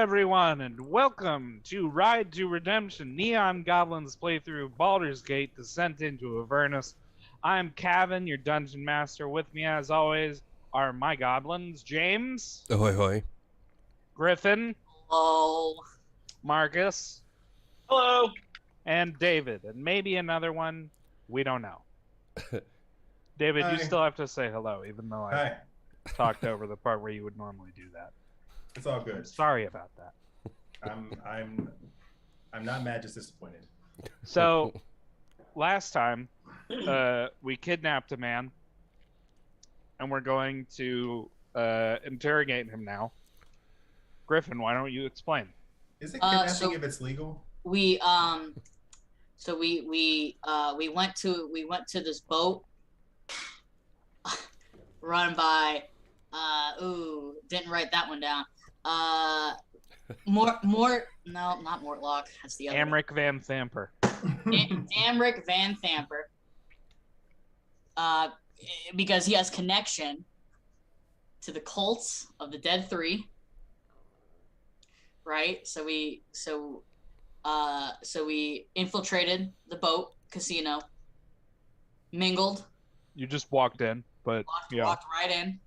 everyone, and welcome to Ride to Redemption, Neon Goblins playthrough Baldur's Gate, Descent into Avernus. I'm Cavan, your Dungeon Master. With me, as always, are my goblins, James. Ahoy, hoy. Griffin. Hello. Marcus. Hello. And David. And maybe another one, we don't know. David, Hi. you still have to say hello, even though I Hi. talked over the part where you would normally do that. It's all good. Sorry about that. I'm not mad, just disappointed. So, last time, we kidnapped a man, and we're going to interrogate him now. Griffin, why don't you explain? Is it kidnapping so- if it's legal? We went to this boat run by didn't write that one down. Not Mortlock. That's the other. Amric Van Thamper. Amric Van Thamper. Because he has connection to the cults of the Dead Three. Right? So we infiltrated the boat casino, mingled, You just walked in, but yeah. walked right in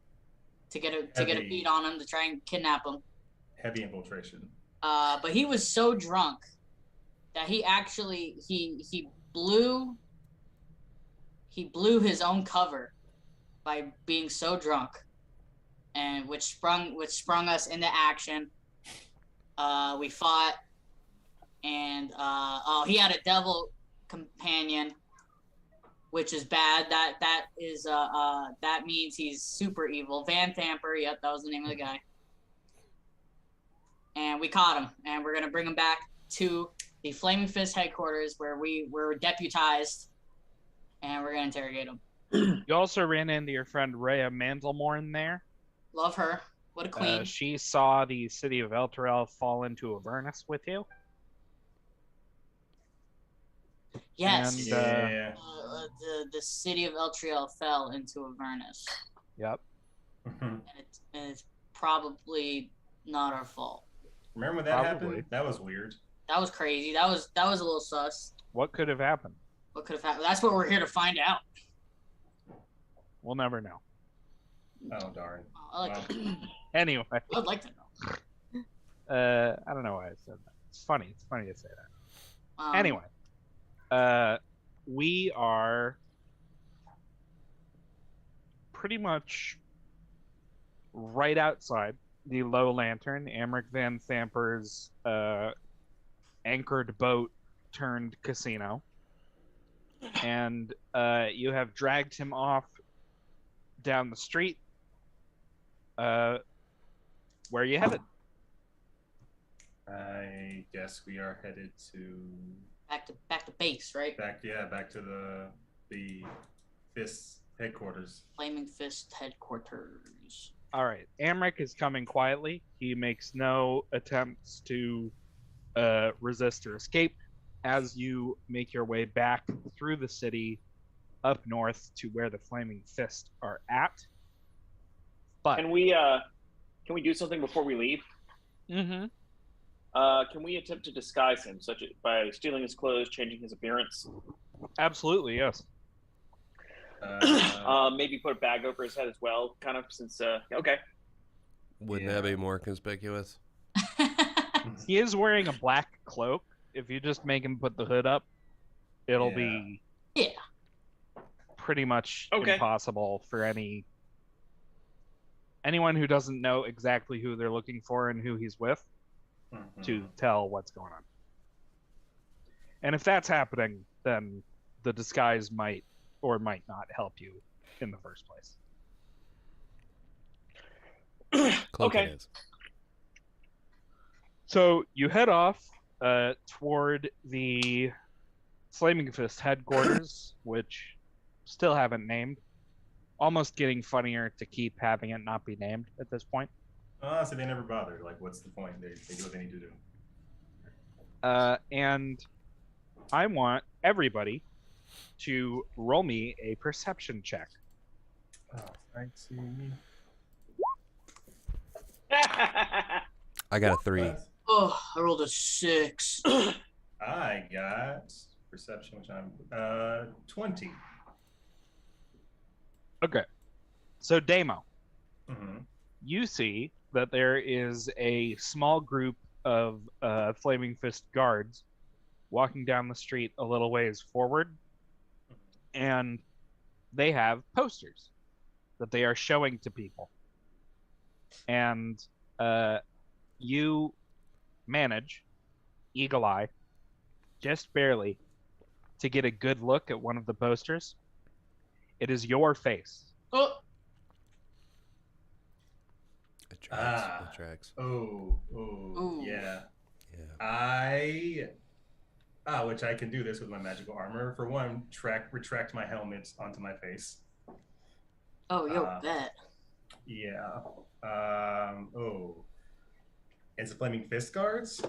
to get a beat on him to try and kidnap him. Heavy infiltration. But he was so drunk that he actually he blew his own cover by being so drunk, and which sprung us into action. We fought, and he had a devil companion, which is bad. That means he's super evil. Van Thamper, yep, that was the name of the guy. And we caught him, and we're gonna bring him back to the Flaming Fist headquarters where we were deputized, and we're gonna interrogate him. You also ran into your friend Rhea Mandlemorn there. Love her. What a queen. She saw the city of Elturel fall into Avernus with you. Yes. And, Yeah. The city of Eltriel fell into Avernus, Yep. and it's probably not our fault. Remember when that Probably. happened? That was weird. That was crazy. That was a little sus. What could have happened? What could have happened? That's what we're here to find out. We'll never know. Oh darn. I like to. Anyway, I'd like to know. I don't know why I said that. It's funny. It's funny to say that. Um, Anyway, we are pretty much right outside the Low Lantern, Amric Van Thamper's anchored boat turned casino, and you have dragged him off down the street. Where are you headed? I guess we are headed to back to base, right? back to the Fist headquarters. Flaming Fist headquarters. All right. Amric is coming quietly. He makes no attempts to resist or escape as you make your way back through the city up north to where the Flaming Fist are at. But Can we do something before we leave? mm-hmm. Can we attempt to disguise him, such as by stealing his clothes, changing his appearance? Absolutely, yes. Maybe put a bag over his head as well, kind of, since okay. Wouldn't Yeah. that be more conspicuous? He is wearing a black cloak. If you just make him put the hood up, it'll be Yeah. pretty much Okay. impossible for anyone who doesn't know exactly who they're looking for and who he's with to tell what's going on. And if that's happening, then the disguise might or might not help you in the first place. Cloak Okay. it is. So you head off toward the Flaming Fist headquarters, which still haven't named. Almost getting funnier to keep having it not be named at this point. So they never bothered. Like, what's the point? They do what they need to do. And I want everybody to roll me a perception check. Oh, I see. I got a 3. Class. Oh, I rolled a 6. I got perception, which I'm 20. Okay. So Damo, Mm-hmm. you see that there is a small group of Flaming Fist guards walking down the street a little ways forward, and they have posters that they are showing to people. And you manage, eagle eye, just barely, to get a good look at one of the posters. It is your face. Oh, It tracks. Ah. It tracks. Ooh. Yeah. Yeah. Which I can do this with my magical armor. For one, retract my helmet onto my face. oh, bet. Yeah. It's the Flaming Fist guards?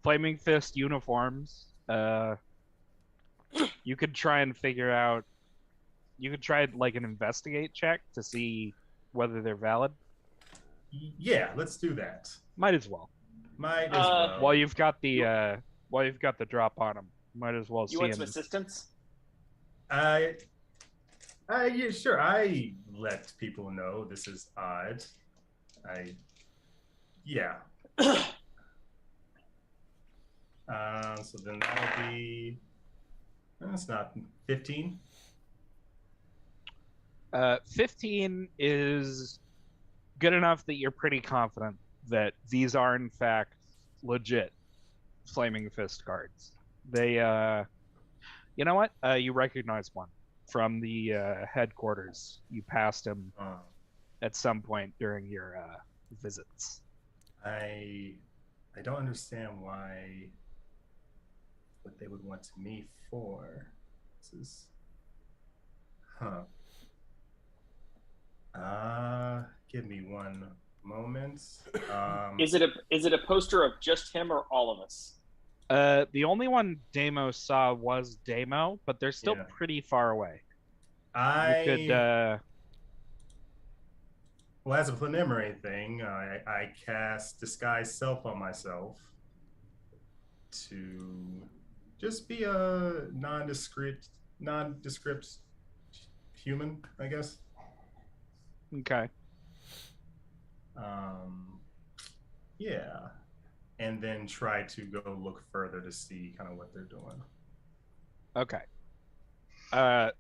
Flaming Fist uniforms. You could try and figure out. You could try like an investigate check to see whether they're valid. Yeah, let's do that. Might as well. Might as well. While you've got the drop on them, might as well You see want them. some assistance? Yeah, sure. I let people know this is odd. Yeah. So then that'll be. That's not 15. 15 is good enough that you're pretty confident that these are in fact legit Flaming Fist cards. They, you know what? You recognize one from the headquarters. You passed him at some point during your visits. I don't understand what they would want me for. This is, give me one moment. Is it a poster of just him or all of us? The only one Damo saw was Damo, but they're still Yeah. pretty far away. I You could, well, as a preliminary thing, I cast Disguise Self on myself to just be a nondescript human, I guess. okay. Yeah, and then try to go look further to see kind of what they're doing. Okay.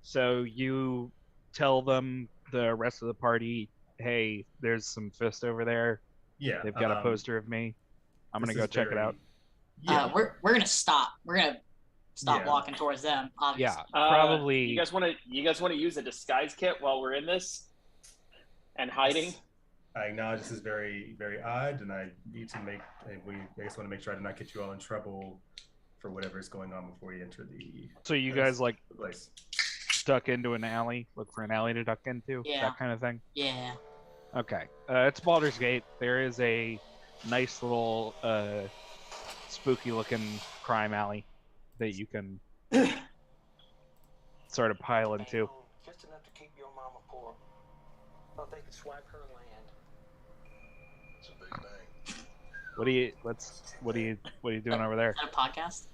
So you tell them, the rest of the party, hey, there's some fist over there. Yeah, They've got a poster of me. I'm gonna this go is check it out. Yeah, We're gonna stop. We're gonna stop Yeah. walking towards them. Obviously. Yeah, probably. You guys want to use a disguise kit while we're in this and hiding? I acknowledge this is very, very odd, and I need to I just want to make sure I do not get you all in trouble for whatever is going on before you enter the. So you guys like the place. duck into an alley, look for an alley to duck into, Yeah. that kind of thing. Yeah. Okay. It's Baldur's Gate. There is a nice little spooky-looking crime alley that you can sort of pile into. Just enough to keep your mama poor. Thought they could swipe her land. It's a big bang. What are you doing over there? Is that a podcast?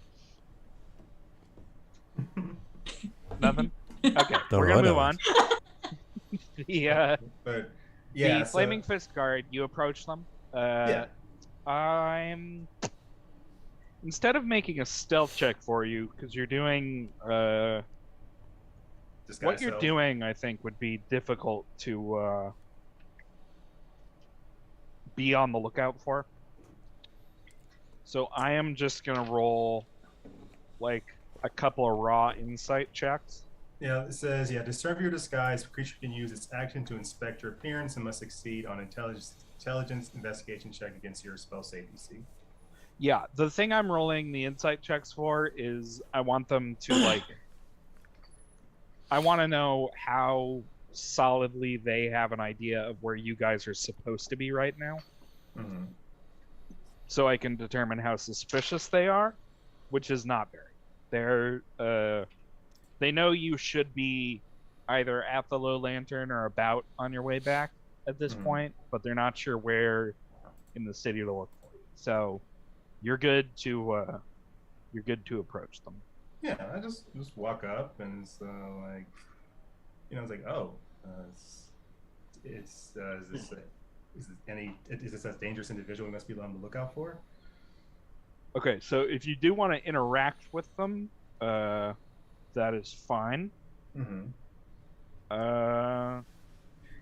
Nothing. Okay, Don't we're gonna know move on. But yeah, The Flaming Fist guard. You approach them. Yeah. Instead of making a stealth check for you, because you're doing Disguise what you're Self. doing, I think would be difficult to be on the lookout for. So I am just gonna roll like a couple of raw insight checks. Yeah, it says, discern your disguise. The creature can use its action to inspect your appearance and must succeed on intelligence investigation check against your spell save DC. Yeah, the thing I'm rolling the insight checks for is I want them to like. I want to know how solidly they have an idea of where you guys are supposed to be right now, Mm-hmm. so I can determine how suspicious they are, which is not very. They know you should be either at the Low Lantern or about on your way back at this Mhm. point, but they're not sure where in the city to look for you. So you're good to approach them. Yeah, I just walk up and it's like, it's like, oh, is this a dangerous individual we must be on the lookout for? Okay, so if you do want to interact with them, that is fine. Mm-hmm.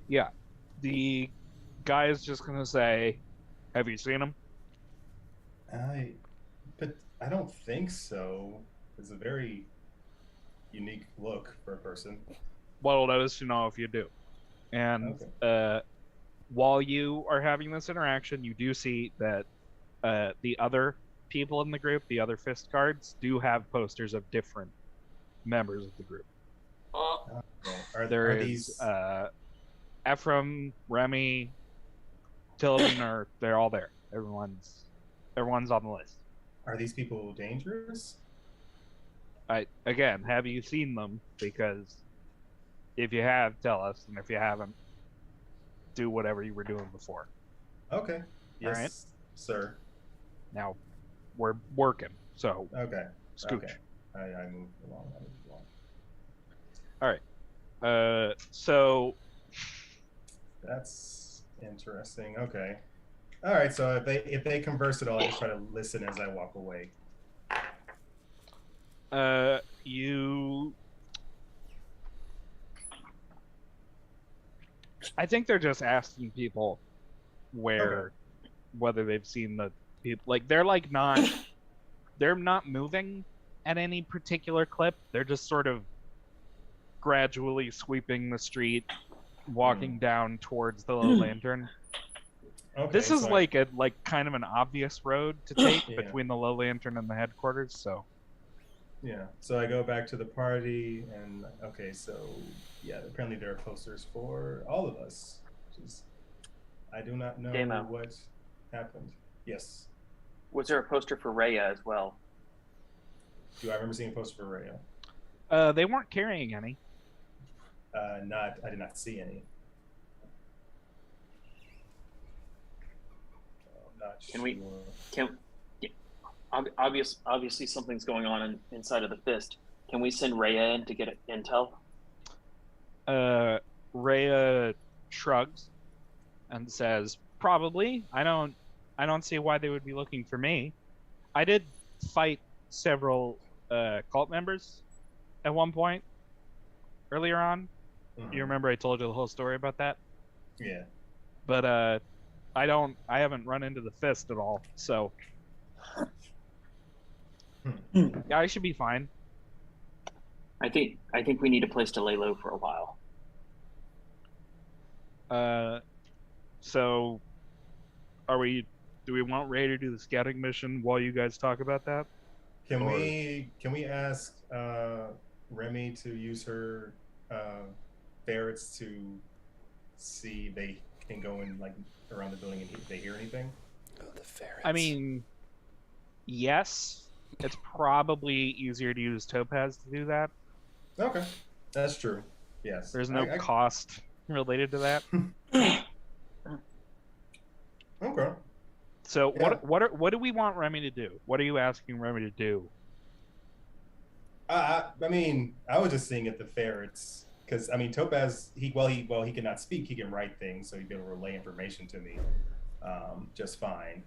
Yeah, the guy is just gonna say, "Have you seen him?" But I don't think so. It's a very unique look for a person. Well, that is to know if you do. And while you are having this interaction, you do see that the other people in the group, the other fist guards, do have posters of different members of the group. There is Ephraim, Remy, Tilden, they're all there. Everyone's on the list. Are these people dangerous? Again, have you seen them? Because if you have, tell us, and if you haven't, do whatever you were doing before. Okay. Yes, all right, sir. Now we're working, so okay. Scooch. Okay. I moved along. All right. So that's interesting. Okay. All right. So if they converse at all, I just try to listen as I walk away. I think they're just asking people whether they've seen the people. Like they're not moving at any particular clip. They're just sort of gradually sweeping the street, walking down towards the Low Lantern. Okay, this is like kind of an obvious road to take between the Low Lantern and the headquarters. So. Yeah, so I go back to the party, and okay, so yeah, apparently there are posters for all of us. I do not know what happened. Yes. Was there a poster for Rhea as well? Do I remember seeing a poster for Rhea? They weren't carrying any. I did not see any. I'm not sure. Obviously something's going on inside of the Fist. Can we send Rhea in to get intel? Rhea shrugs and says, "Probably. I don't see why they would be looking for me. I did fight several cult members at one point earlier on. Mm-hmm. You remember I told you the whole story about that? Yeah. But I haven't run into the Fist at all, so yeah, I should be fine. I think we need a place to lay low for a while. So do we want Ray to do the scouting mission while you guys talk about that? Can we ask Remy to use her ferrets to see if they can go in like around the building and if they hear anything? Oh, the ferrets. I mean, yes. It's probably easier to use Topaz to do that. Okay, that's true. Yes. There's no cost related to that. Okay. So what do we want Remy to do? What are you asking Remy to do? I mean, I was just seeing at the ferrets because I mean Topaz he cannot speak, he can write things, so he'd be able to relay information to me just fine.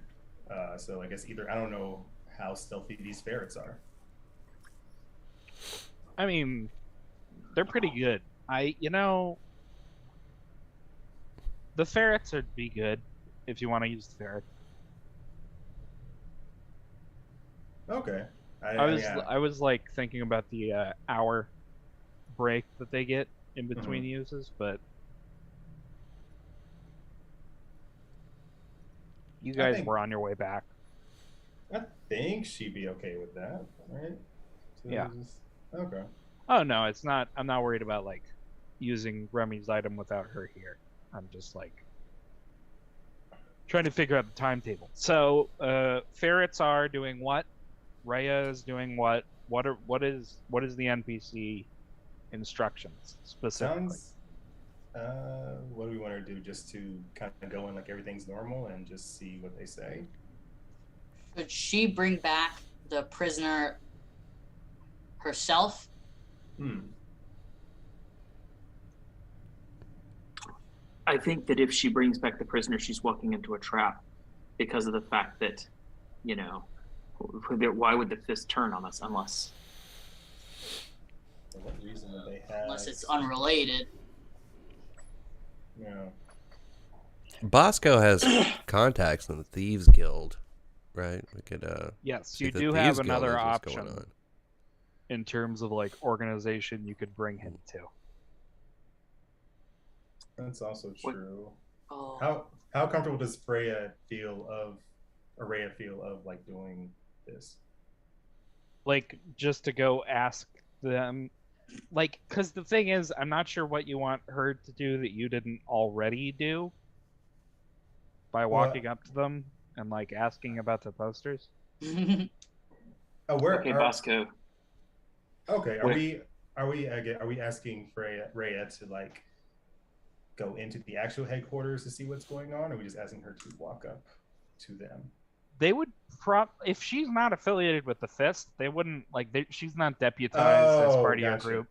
So I guess I don't know how stealthy these ferrets are. I mean, they're pretty good. The ferrets would be good if you want to use the ferret. Okay. I was like thinking about the hour break that they get in between uses, but you guys were on your way back. I think she'd be okay with that, right? So yeah. Okay. Oh no, it's not. I'm not worried about like using Remy's item without her here. I'm just like trying to figure out the timetable. So ferrets are doing what? Rhea is doing what? What is the NPC instructions specifically? What do we want to do? Just to kind of go in like everything's normal and just see what they say? Should she bring back the prisoner herself? I think that if she brings back the prisoner, she's walking into a trap because of the fact that, you know, why would the fist turn on us unless... For what reason would they have? Unless it's unrelated. Yeah. Bosco has contacts in the Thieves Guild, right? We could Yes, see you if the do Thieves have Guild another knows what's going option on. in terms of like organization you could bring him to. That's also true. Oh. How comfortable does Araya feel of like doing this? Like, just to go ask them, like, because the thing is, I'm not sure what you want her to do that you didn't already do by walking up to them and like asking about the posters. Oh, Okay, Bosco. Okay, are we asking Rhea to like go into the actual headquarters to see what's going on, or are we just asking her to walk up to them? They would if she's not affiliated with the Fist, they wouldn't like. She's not deputized as part of your group.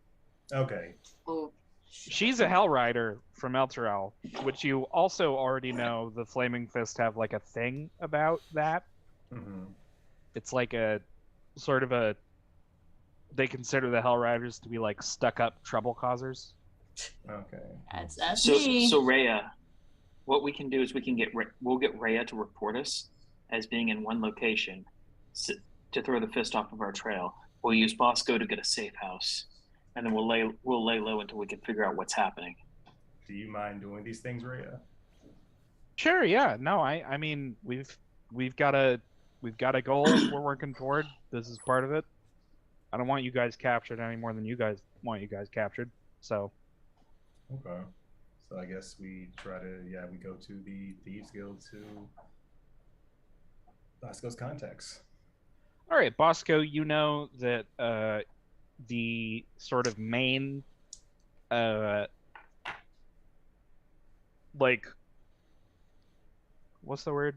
Okay. Oh, She's a Hell Rider from Elturel, which you also already know. The Flaming Fist have like a thing about that. Mm-hmm. It's like a sort of a. They consider the Hell Riders to be like stuck-up trouble causers. Okay. That's me. So Rhea, what we can do is we'll get Rhea to report us as being in one location to throw the Fist off of our trail. We'll use Bosco to get a safe house, and then we'll lay low until we can figure out what's happening. Do you mind doing these things, Rhea? Sure. Yeah. No. I mean, we've got a goal we're working toward. This is part of it. I don't want you guys captured any more than you guys want you guys captured. So. Okay. So I guess we we go to the Thieves Guild to Bosco's contacts. All right, Bosco, you know that the sort of main like what's the word?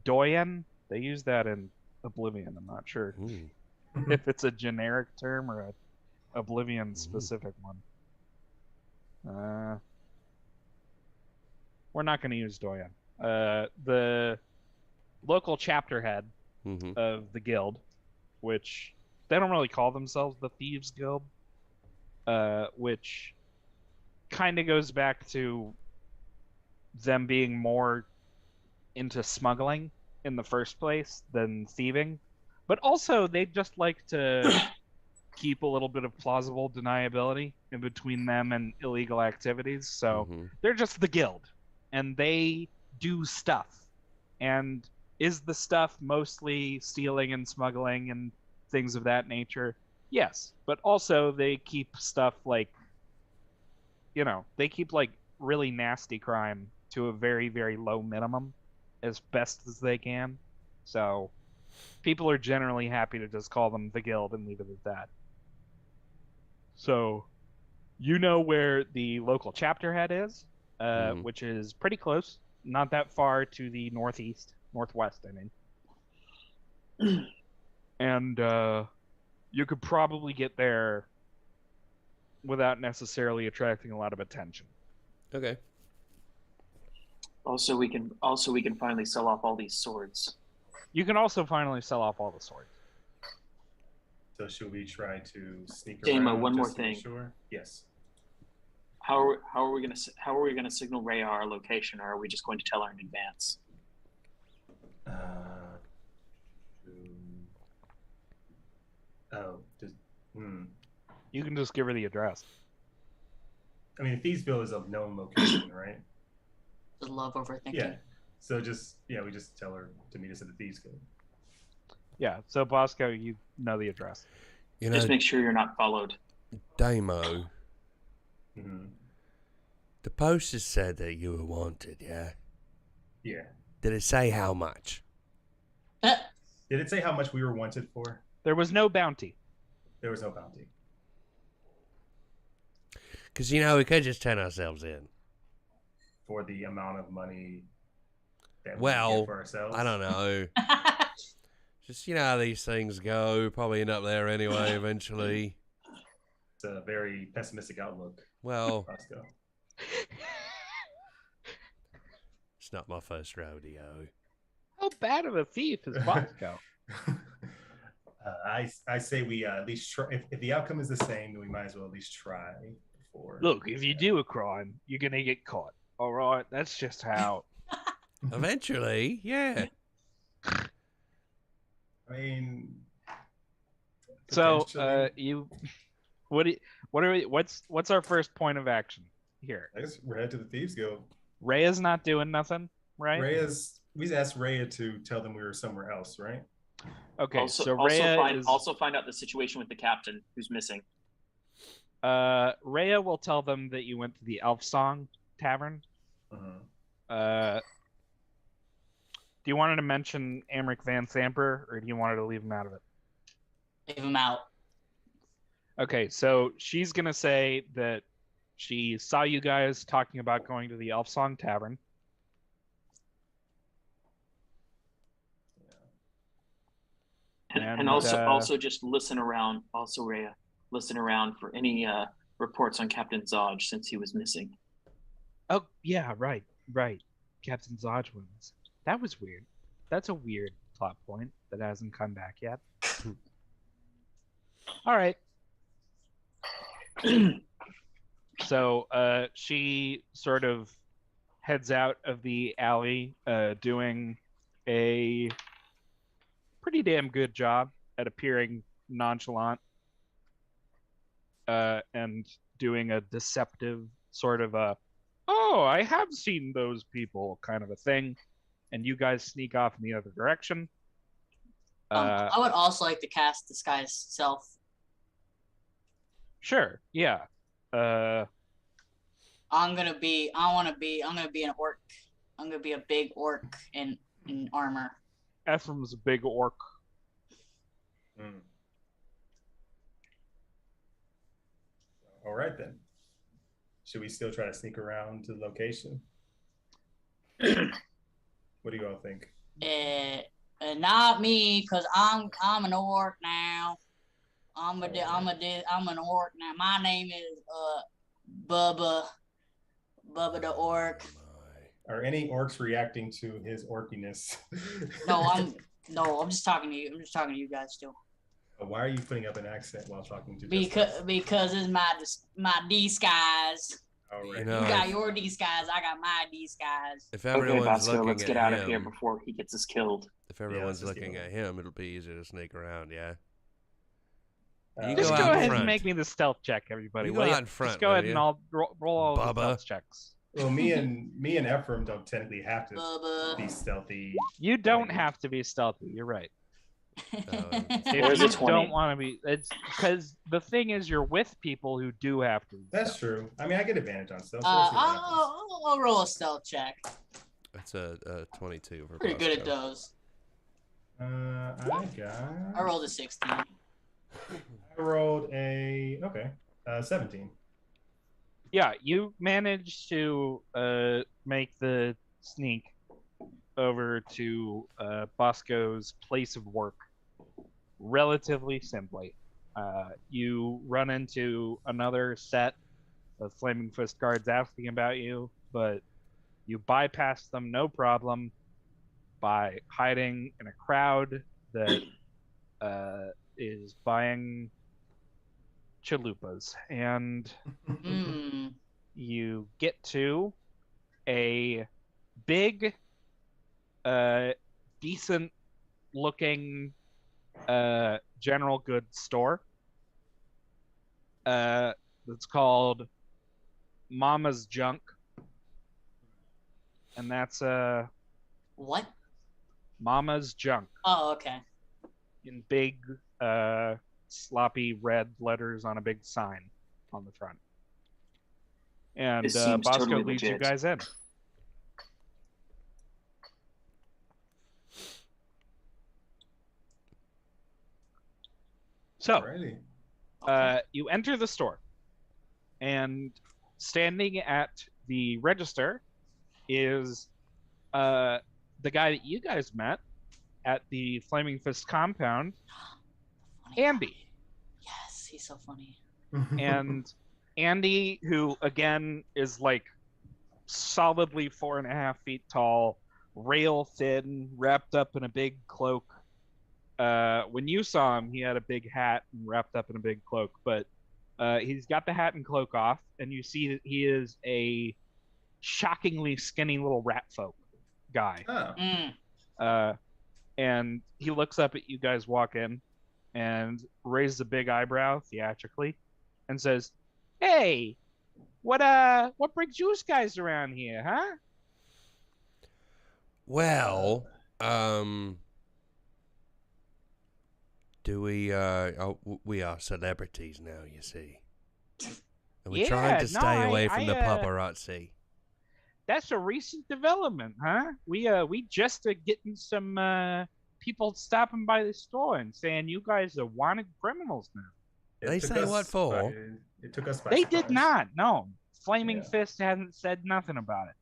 Doyen? They use that in Oblivion. I'm not sure if it's a generic term or a Oblivion specific one. We're not going to use Doyen. The local chapter head of the guild, which they don't really call themselves the Thieves Guild, which kind of goes back to them being more into smuggling in the first place than thieving. But also, they just like to keep a little bit of plausible deniability in between them and illegal activities. So they're just the guild, and they do stuff. And is the stuff mostly stealing and smuggling and things of that nature? Yes. But also they keep stuff like, they keep like really nasty crime to a very, very low minimum as best as they can. So people are generally happy to just call them the guild and leave it at that. So you know where the local chapter head is, which is pretty close, not that far to the northwest, I mean. And you could probably get there without necessarily attracting a lot of attention. Okay. Also, we can finally sell off all these swords. You can also finally sell off all the swords. So should we try to sneak Damo, around? one more just to be thing. Sure. Yes. How are we gonna signal Rhea our location, or are we just going to tell her in advance? You can just give her the address. I mean, Thievesville is a known location, right? The love overthinking. Yeah. So we just tell her to meet us at the Thieves Guild. Yeah. So Bosco, you know the address. Just make sure you're not followed. Damo. The poster said that you were wanted, yeah? Yeah. Did it say how much? Did it say how much we were wanted for? There was no bounty. There was no bounty. Because, we could just turn ourselves in. For the amount of money. that we Well, get for ourselves? I don't know. Just, you know how these things go. Probably end up there anyway, eventually. It's a very pessimistic outlook, Well, Bosco. it's not my first rodeo. How bad of a thief is Bosco? I say we at least try. If the outcome is the same, then we might as well at least try before. Look, if you do a crime, you're gonna get caught. All right, that's just how. Eventually, yeah. I mean, So, potentially. what's our first point of action here? I guess we're headed to the Thieves Guild. Rhea's not doing nothing, right? We asked Rhea to tell them we were somewhere else, right? Okay, Also, so also Rhea find is. also find out the situation with the captain who's missing. Rhea will tell them that you went to the Elf Song Tavern. Uh-huh. Do you want her to mention Amric Van Samper, or do you want her to leave him out of it? Leave him out. Okay, so she's gonna say that she saw you guys talking about going to the Elf Song Tavern. And also just listen around. Also, Rhea, listen around for any reports on Captain Zodge since he was missing. Oh yeah, right. Captain Zodge was. That was weird. That's a weird plot point that hasn't come back yet. All right. So she sort of heads out of the alley, doing a pretty damn good job at appearing nonchalant, and doing a deceptive sort of a, oh, I have seen those people kind of a thing, and you guys sneak off in the other direction. I would also like to cast Disguise Self. Sure, yeah. I'm gonna be an orc. I'm gonna be a big orc in armor. Ephraim's a big orc. All right then. Should we still try to sneak around to the location? What do you all think? Not me, cause I'm an orc now. I'm an orc now. My name is Bubba the orc. Are any orcs reacting to his orkiness? No, I'm just talking to you. I'm just talking to you guys still. Why are you putting up an accent while talking to? Because it's my disguise. Oh, right. You know, You got your disguise. I got my disguise. if Okay, everyone's Bosco, looking let's at get out him, of here before he gets us killed. if everyone's let's just looking get at him, it'll be easier to sneak around. Yeah. You Just go go out in ahead and front. make me the stealth check, everybody. You go will out in front, Just go ahead will and ya? I'll roll all the Bubba. stealth checks. Well, me and Ephraim don't technically have to Bubba. be stealthy. You don't have to be stealthy. You're right. If There's you a 20. don't want to be, it's because the thing is you're with people who do have to. Be That's stealthy. true. I mean, I get advantage on stealth. So let's see what happens. I'll roll a stealth check. That's a 22 for Pretty good at Bosco. those. I I rolled a 16. rolled a 17. Yeah, you managed to make the sneak over to Bosco's place of work relatively simply. You run into another set of Flaming Fist guards asking about you, but you bypass them no problem by hiding in a crowd that is buying chalupas. And Hmm. you get to a big, decent looking general goods store that's called Mama's Junk, and that's What? Mama's Junk Oh, okay. in big sloppy red letters on a big sign on the front. And This seems Bosco totally leads you legit. guys in. So, Alrighty. you enter the store, and standing at the register is the guy that you guys met at the Flaming Fist compound, Funny guy. Andy. Yes, he's so funny. And Andy, who again is like solidly 4.5 feet tall, rail thin, wrapped up in a big cloak. When you saw him, he had a big hat and wrapped up in a big cloak, but he's got the hat and cloak off, and you see that he is a shockingly skinny little rat folk guy. Oh. And he looks up at you guys walk in and raises a big eyebrow theatrically and says, "Hey, what brings you guys around here, huh?" Well, do we? We are celebrities now, you see. And we're trying to stay away from the paparazzi. That's a recent development, huh? We just are getting some people stopping by the store and saying you guys are wanted criminals now. They say what for? It took us by They surprise. did not. No, Flaming Yeah. Fist hasn't said nothing about it.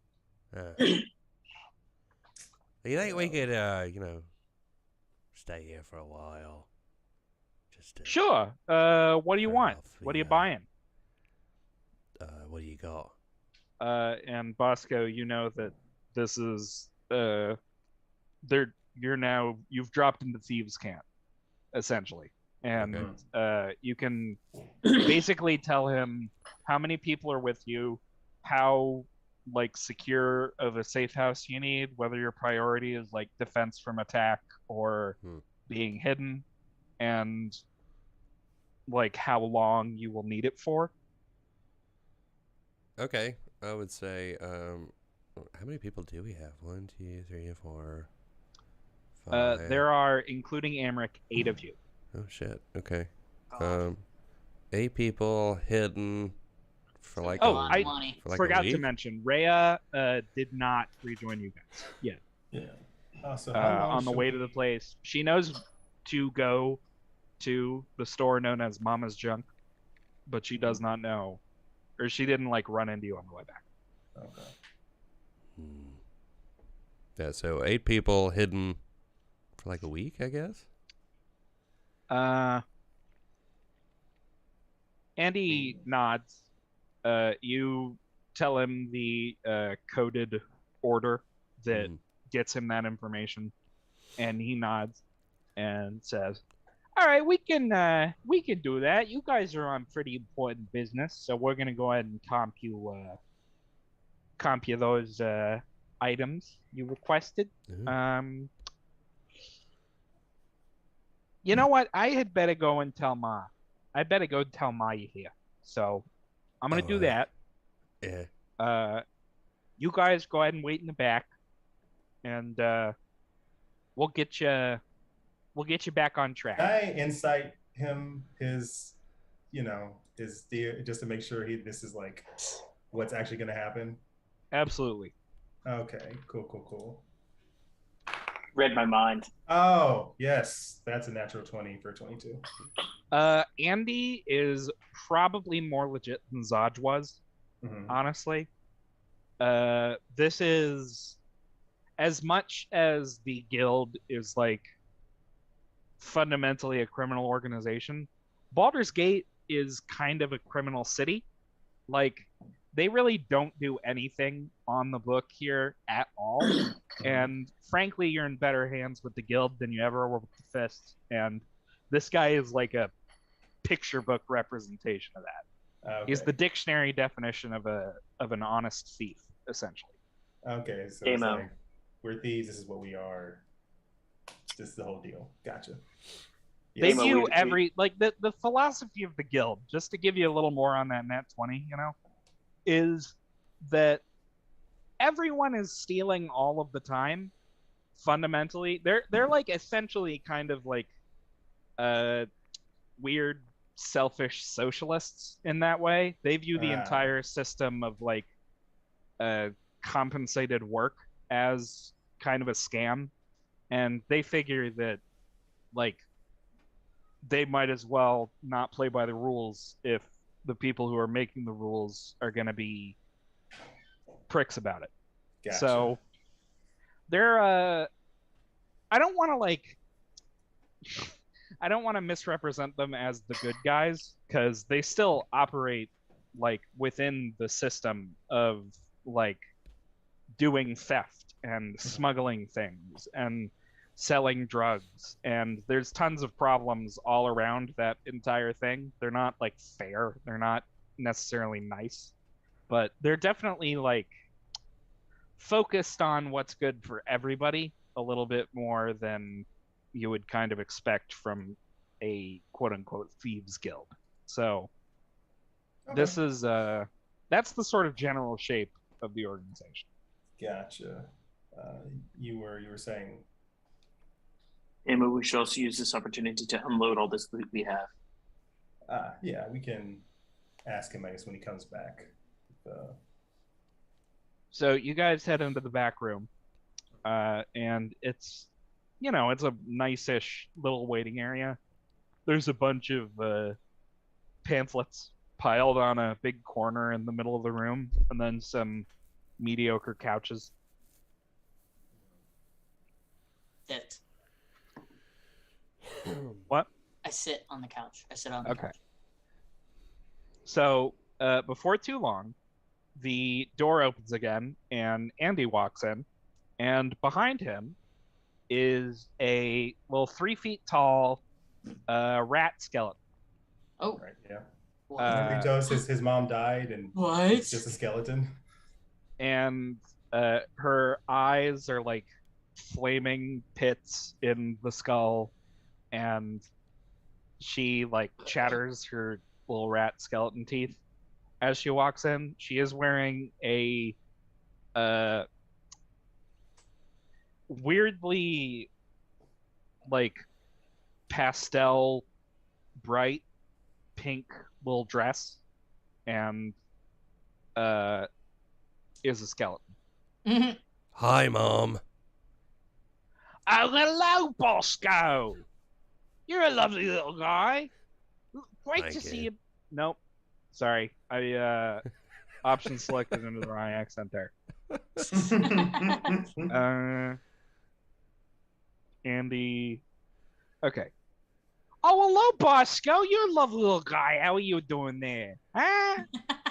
You think we could, stay here for a while? Just to, Sure. What do you Turn want? off What are you the, buying? what do you got? And Bosco, you know that this is you've dropped into thieves' camp, essentially, and you can basically tell him how many people are with you, how like secure of a safe house you need, whether your priority is like defense from attack or being hidden, and like how long you will need it for. Okay, I would say, how many people do we have? 1, 2, 3, 4, 5. There are, including Amric, 8 of you. Oh shit. Okay. God. 8 people hidden for like. Oh, lot I of money. for like a forgot to week? mention, Rhea did not rejoin you guys yet. Yeah. Oh, so how long On the should way to the we- place, she knows to go to the store known as Mama's Junk, but she does not know, or she didn't like run into you on the way back. Okay. Yeah, so 8 people hidden for like a week, I guess. Andy nods. You tell him the coded order that gets him that information, and he nods and says, "All right, we can do that. You guys are on pretty important business, so we're gonna go ahead and comp you those items you requested. You know what? I had better go and tell Ma. I better go tell Ma you're here. So I'm gonna do that. Yeah. You guys go ahead and wait in the back, and we'll get you back on track." Can I insight him his deal just to make sure this is like what's actually going to happen? Absolutely. Okay, cool. Read my mind. Oh, yes. That's a natural 20 for 22. Andy is probably more legit than Zaj was, honestly. This is, as much as the guild is like fundamentally a criminal organization, Baldur's Gate is kind of a criminal city. Like, they really don't do anything on the book here at all. And frankly, you're in better hands with the guild than you ever were with the Fist. And this guy is like a picture book representation of that. Okay. He's the dictionary definition of an honest thief, essentially. Okay, so Game it's out. like, we're thieves, this is what we are. This is the whole deal. Gotcha. They Yes. Demo, view we- every, like, the philosophy of the guild, just to give you a little more on that nat 20, is that everyone is stealing all of the time. Fundamentally, they're like essentially kind of like weird, selfish socialists in that way. They view the entire system of like compensated work as kind of a scam, and they figure that like they might as well not play by the rules if the people who are making the rules are going to be pricks about it. Gotcha. So they're I don't want to misrepresent them as the good guys, because they still operate like within the system of like doing theft and smuggling things and selling drugs, and there's tons of problems all around that entire thing. They're not like fair, they're not necessarily nice, but they're definitely like focused on what's good for everybody a little bit more than you would kind of expect from a quote-unquote thieves guild. So this is that's the sort of general shape of the organization. Gotcha. You were saying, Emma, we should also use this opportunity to unload all this loot we have. yeah, we can ask him, I guess, when he comes back. So you guys head into the back room, and it's a nice-ish little waiting area. There's a bunch of pamphlets piled on a big corner in the middle of the room, and then some mediocre couches. Sit. What? I sit on the couch. I sit on the couch. So before too long, the door opens again, and Andy walks in, and behind him is a 3 feet tall rat skeleton. Oh, right, yeah. What? He tells his mom died, and What? it's just a skeleton. And her eyes are like flaming pits in the skull, and she like chatters her little rat skeleton teeth as she walks in. She is wearing a weirdly like pastel bright pink little dress, and is a skeleton. Hi, Mom. Oh, hello, Bosco. You're a lovely little guy. Great Thank to see you. you. Nope. Sorry. I option selected into the wrong accent there. Andy. Okay. Oh, hello, Bosco. You're a lovely little guy. How are you doing there? Huh?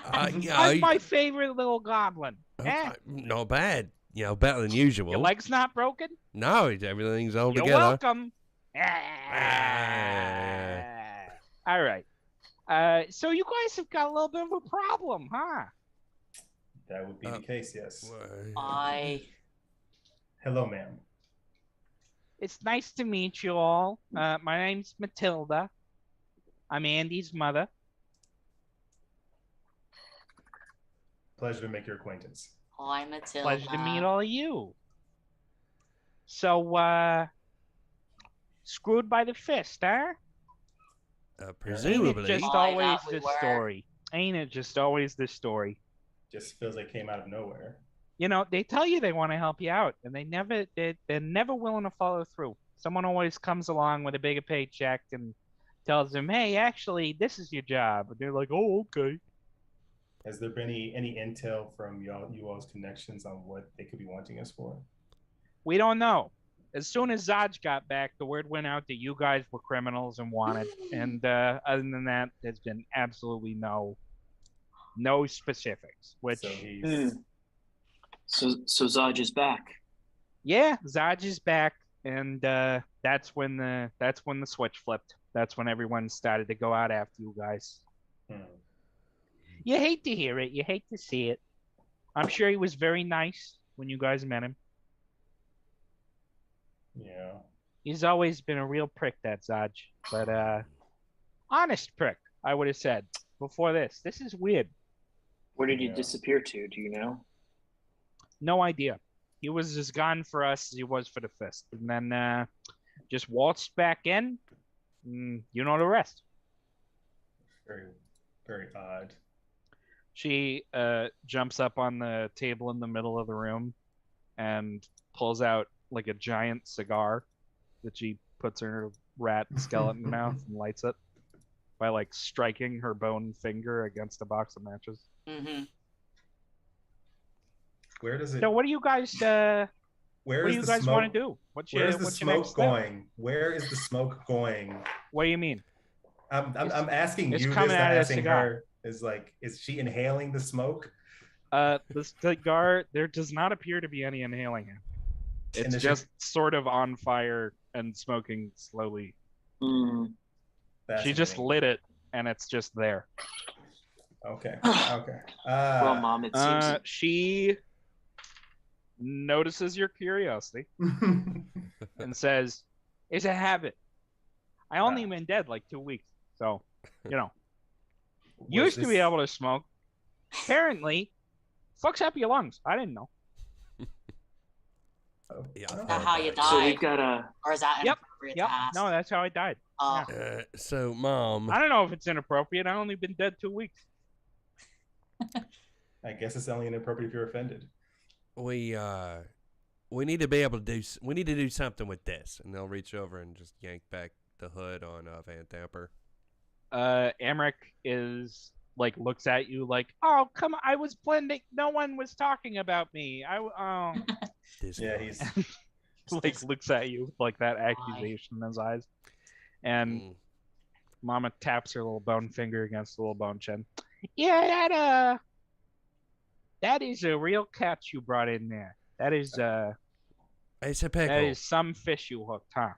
I'm my favorite little goblin. Not bad. Better than usual. Your leg's not broken? No, everything's all You're together. welcome. All right. So you guys have got a little bit of a problem, huh? That would be the case, yes. Hello, ma'am. It's nice to meet you all. My name's Matilda. I'm Andy's mother. Pleasure to make your acquaintance. Hi, Matilda. Pleasure to meet all of you. So, screwed by the fist, huh? Presumably. Ain't it just always this story? Ain't it just always this story? Just feels like it came out of nowhere. They tell you they want to help you out, and they're never willing to follow through. Someone always comes along with a bigger paycheck and tells them, "Hey, actually, this is your job." And they're like, "Oh, okay." Has there been any intel from you all's connections on what they could be wanting us for? We don't know. As soon as Zaj got back, the word went out that you guys were criminals and wanted. And other than that, there's been absolutely no specifics. Which So Zaj is back. Yeah, Zaj is back, and that's when the switch flipped. That's when everyone started to go out after you guys. You hate to hear it. You hate to see it. I'm sure he was very nice when you guys met him. Yeah. He's always been a real prick, that Zaj. But honest prick, I would have said before this. This is weird. Where did he disappear to? Do you know? No idea. He was as gone for us as he was for the fist. And then just waltzed back in. You know the rest. Very, very odd. She jumps up on the table in the middle of the room and pulls out like a giant cigar that she puts in her rat skeleton mouth and lights it by like striking her bone finger against a box of matches. Mm-hmm. Where does it? So what do you guys Where What is do you the guys smoke? want to do? What's your Where's the what's your next smoke step? going? Where is the smoke going? What do you mean? I'm asking it's you coming this, out not of the asking cigar. her. Is she inhaling the smoke? The cigar, there does not appear to be any inhaling it. It's just sort of on fire and smoking slowly. She just lit it, and it's just there. Okay. Well, Mom, it seems she notices your curiosity and says, "It's a habit. I only been dead like 2 weeks, so used to be able to smoke. Apparently, fucks up your lungs. I didn't know." Yeah. Is that how you died? so we've got a. Or is that inappropriate to ask? No, that's how I died. So, Mom. I don't know if it's inappropriate. I only been dead 2 weeks. I guess it's only inappropriate if you're offended. We need to be able to do. We need to do something with this, and they'll reach over and just yank back the hood on Van Tamper. Amric is like looks at you like, "Oh, come on! I was blending. No one was talking about me. He's like looks at you with like that accusation in his eyes, and Mama taps her little bone finger against the little bone chin. Yeah, that is a real catch you brought in there. That is it's a pickle. That is some fish you hooked, huh?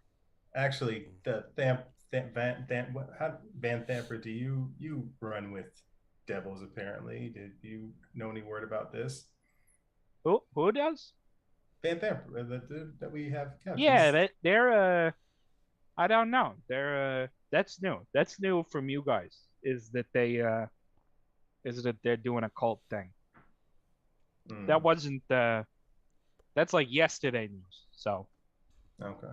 Actually, the Van Thamper, do you run with devils? Apparently, did you know any word about this? Who does? Van Thamper, that we have kept. Yeah, they're I don't know. They're that's new. That's new from you guys. Is that they're doing a cult thing? That wasn't that's like yesterday news. So okay.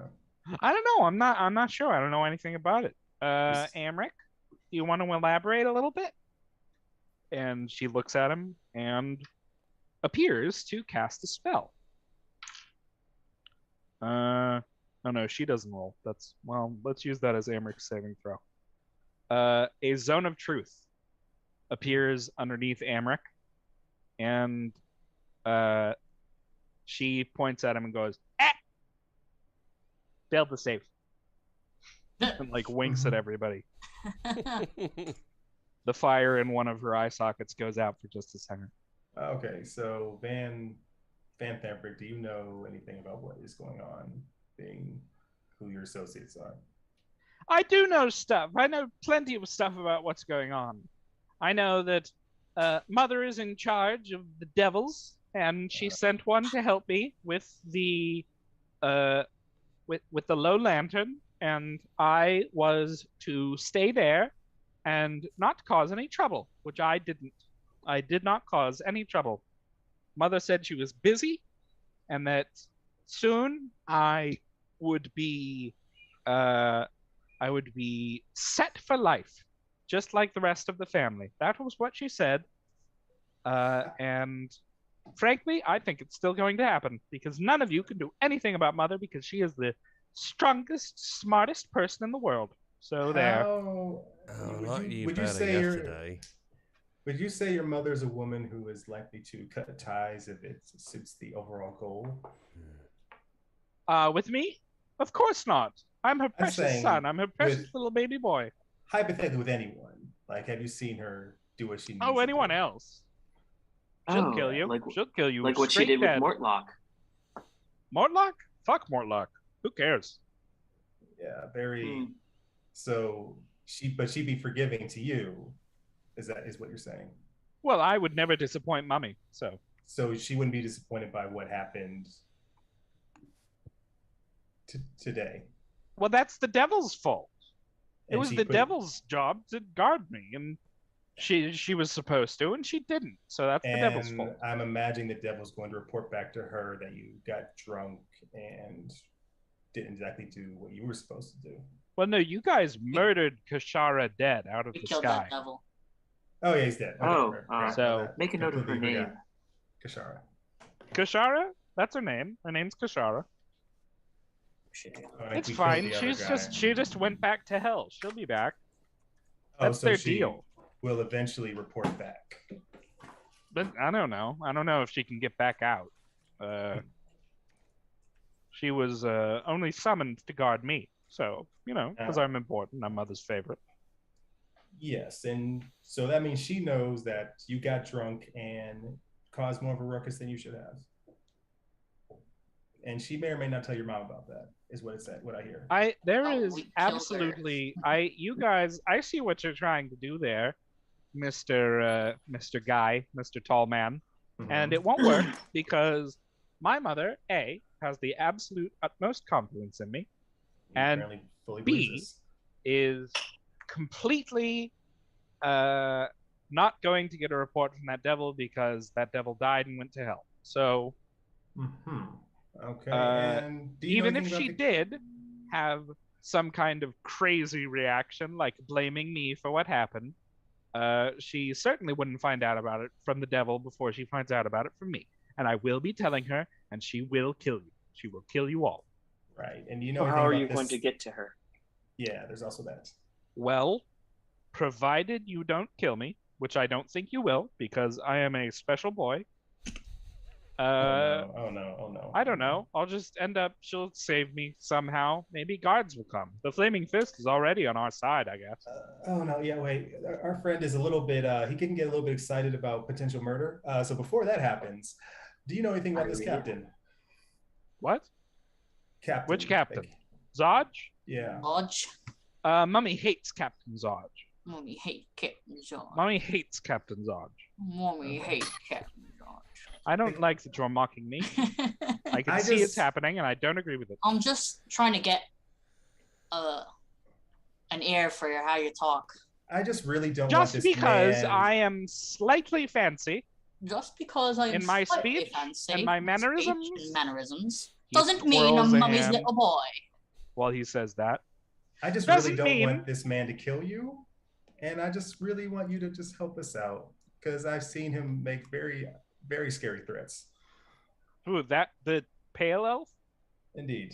I don't know. I'm not sure. I don't know anything about it. Amric, do you want to elaborate a little bit? And she looks at him and appears to cast a spell. Oh no, she doesn't roll. Let's use that as Amric's saving throw. A zone of truth appears underneath Amric, and she points at him and goes, "Ah! Failed the save." And like winks at everybody. The fire in one of her eye sockets goes out for just a second. Okay, so Van Thamper, do you know anything about what is going on, being who your associates are? I do know stuff. I know plenty of stuff about what's going on. I know that Mother is in charge of the devils, and she sent one to help me with the with the low lantern, and I was to stay there and not cause any trouble, which I didn't. I did not cause any trouble. Mother said she was busy, and that soon I would be set for life, just like the rest of the family. That was what she said. And frankly, I think it's still going to happen, because none of you can do anything about Mother, because she is the strongest, smartest person in the world. So there. Would you say your mother's a woman who is likely to cut ties if it suits the overall goal? With me? Of course not. I'm her precious son. I'm her precious little baby boy. Hypothetically, with anyone. Like, have you seen her do what she needs Oh, anyone to do? else. She'll kill you. She'll kill you. Like what she did with Mortlock. Mortlock? Fuck Mortlock. Who cares? Yeah, very. So she'd be forgiving to you. Is what you're saying? Well, I would never disappoint Mummy. So she wouldn't be disappointed by what happened today. Well, that's the devil's fault. It was the devil's job to guard me, and she was supposed to, and she didn't. So that's the devil's fault. I'm imagining the devil's going to report back to her that you got drunk and didn't exactly do what you were supposed to do. Well, no, you guys murdered Kashara dead out of the killed sky. That devil. Oh yeah, he's dead. So make a note of her name. Kashara. Kashara? That's her name. Her name's Kashara. It's fine. She just went back to hell. She'll be back. That's their deal. Will eventually report back. But I don't know. I don't know if she can get back out. She was only summoned to guard me. So, because I'm important, I'm mother's favorite. Yes, and so that means she knows that you got drunk and caused more of a ruckus than you should have. And she may or may not tell your mom about that, is what it said, what I hear. There is absolutely you guys, I see what you're trying to do there, Mr. Guy, Mr. Tall Man. Mm-hmm. And it won't work because my mother, A, has the absolute utmost confidence in me, and B, is completely not going to get a report from that devil because that devil died and went to hell. So, okay. And even if she did have some kind of crazy reaction, like blaming me for what happened, she certainly wouldn't find out about it from the devil before she finds out about it from me. And I will be telling her, and she will kill you. She will kill you all. Right. And how are you going to get to her? Yeah, there's also that. Well, provided you don't kill me, which I don't think you will, because I am a special boy. Oh no. I don't know. I'll just end up, she'll save me somehow. Maybe guards will come. The Flaming Fist is already on our side, I guess. Wait. Our friend is a little bit, he can get a little bit excited about potential murder. So before that happens, do you know anything about this captain? What? Captain. Which captain? Zodge? Yeah. Zodge? Mummy hates Captain Zodge. Mommy hates Captain Zodge. Mommy hates Captain Zodge. Mommy hates Captain Zodge. I don't like that you're mocking me. I can see it's happening, and I don't agree with it. I'm just trying to get an ear for how you talk. I just really don't just want this because man... I am slightly fancy. Just because I am in my speech fancy, and my mannerisms, doesn't mean I'm mummy's little boy. Well, he says that. I just really don't want this man to kill you, and I just really want you to just help us out because I've seen him make very, very scary threats. Who, the pale elf? Indeed.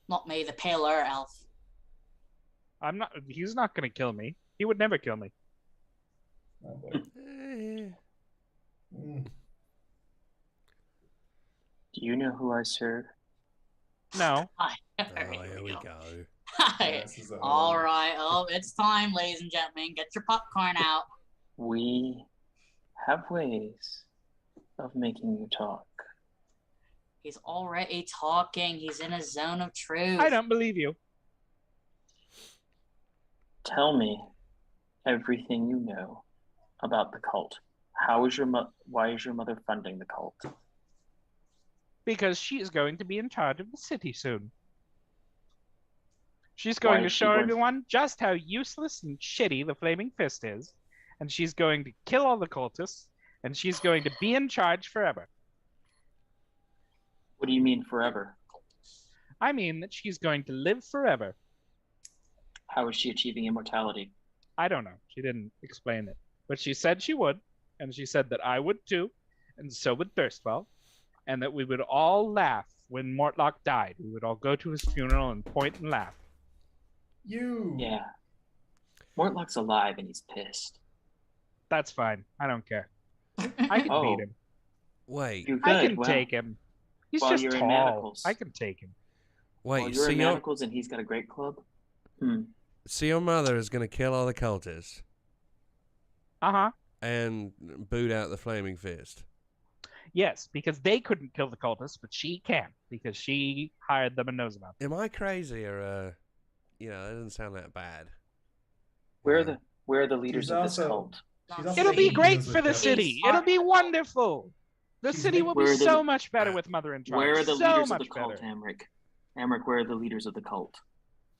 Not me, the paler elf. He's not going to kill me. He would never kill me. Oh, boy. Do you know who I serve? No. Here we go. All right. Oh, it's time, ladies and gentlemen. Get your popcorn out. We have ways of making you talk. He's already talking. He's in a zone of truth. I don't believe you. Tell me everything you know about the cult. Why is your mother funding the cult? Because she is going to be in charge of the city soon. She's going to show everyone just how useless and shitty the Flaming Fist is, and she's going to kill all the cultists, and she's going to be in charge forever. What do you mean forever? I mean that she's going to live forever. How is she achieving immortality? I don't know. She didn't explain it. But she said she would, and she said that I would too, and so would Thirstwell, and that we would all laugh when Mortlock died. We would all go to his funeral and point and laugh. Yeah. Mortlock's alive and he's pissed. That's fine. I don't care. I can beat him. Wait. I can take him. He's just tall. I can take him. Wait, you're in Manacles and he's got a great club? So your mother is going to kill all the cultists? Uh-huh. And boot out the Flaming Fist? Yes, because they couldn't kill the cultists, but she can, because she hired them and knows about them. Am I crazy, or, that doesn't sound that bad. Where are the leaders of this cult? It'll be great for the city. It'll be wonderful. The city will be so much better with Mother in charge. Where are the leaders of the cult, Amric? Amric, where are the leaders of the cult?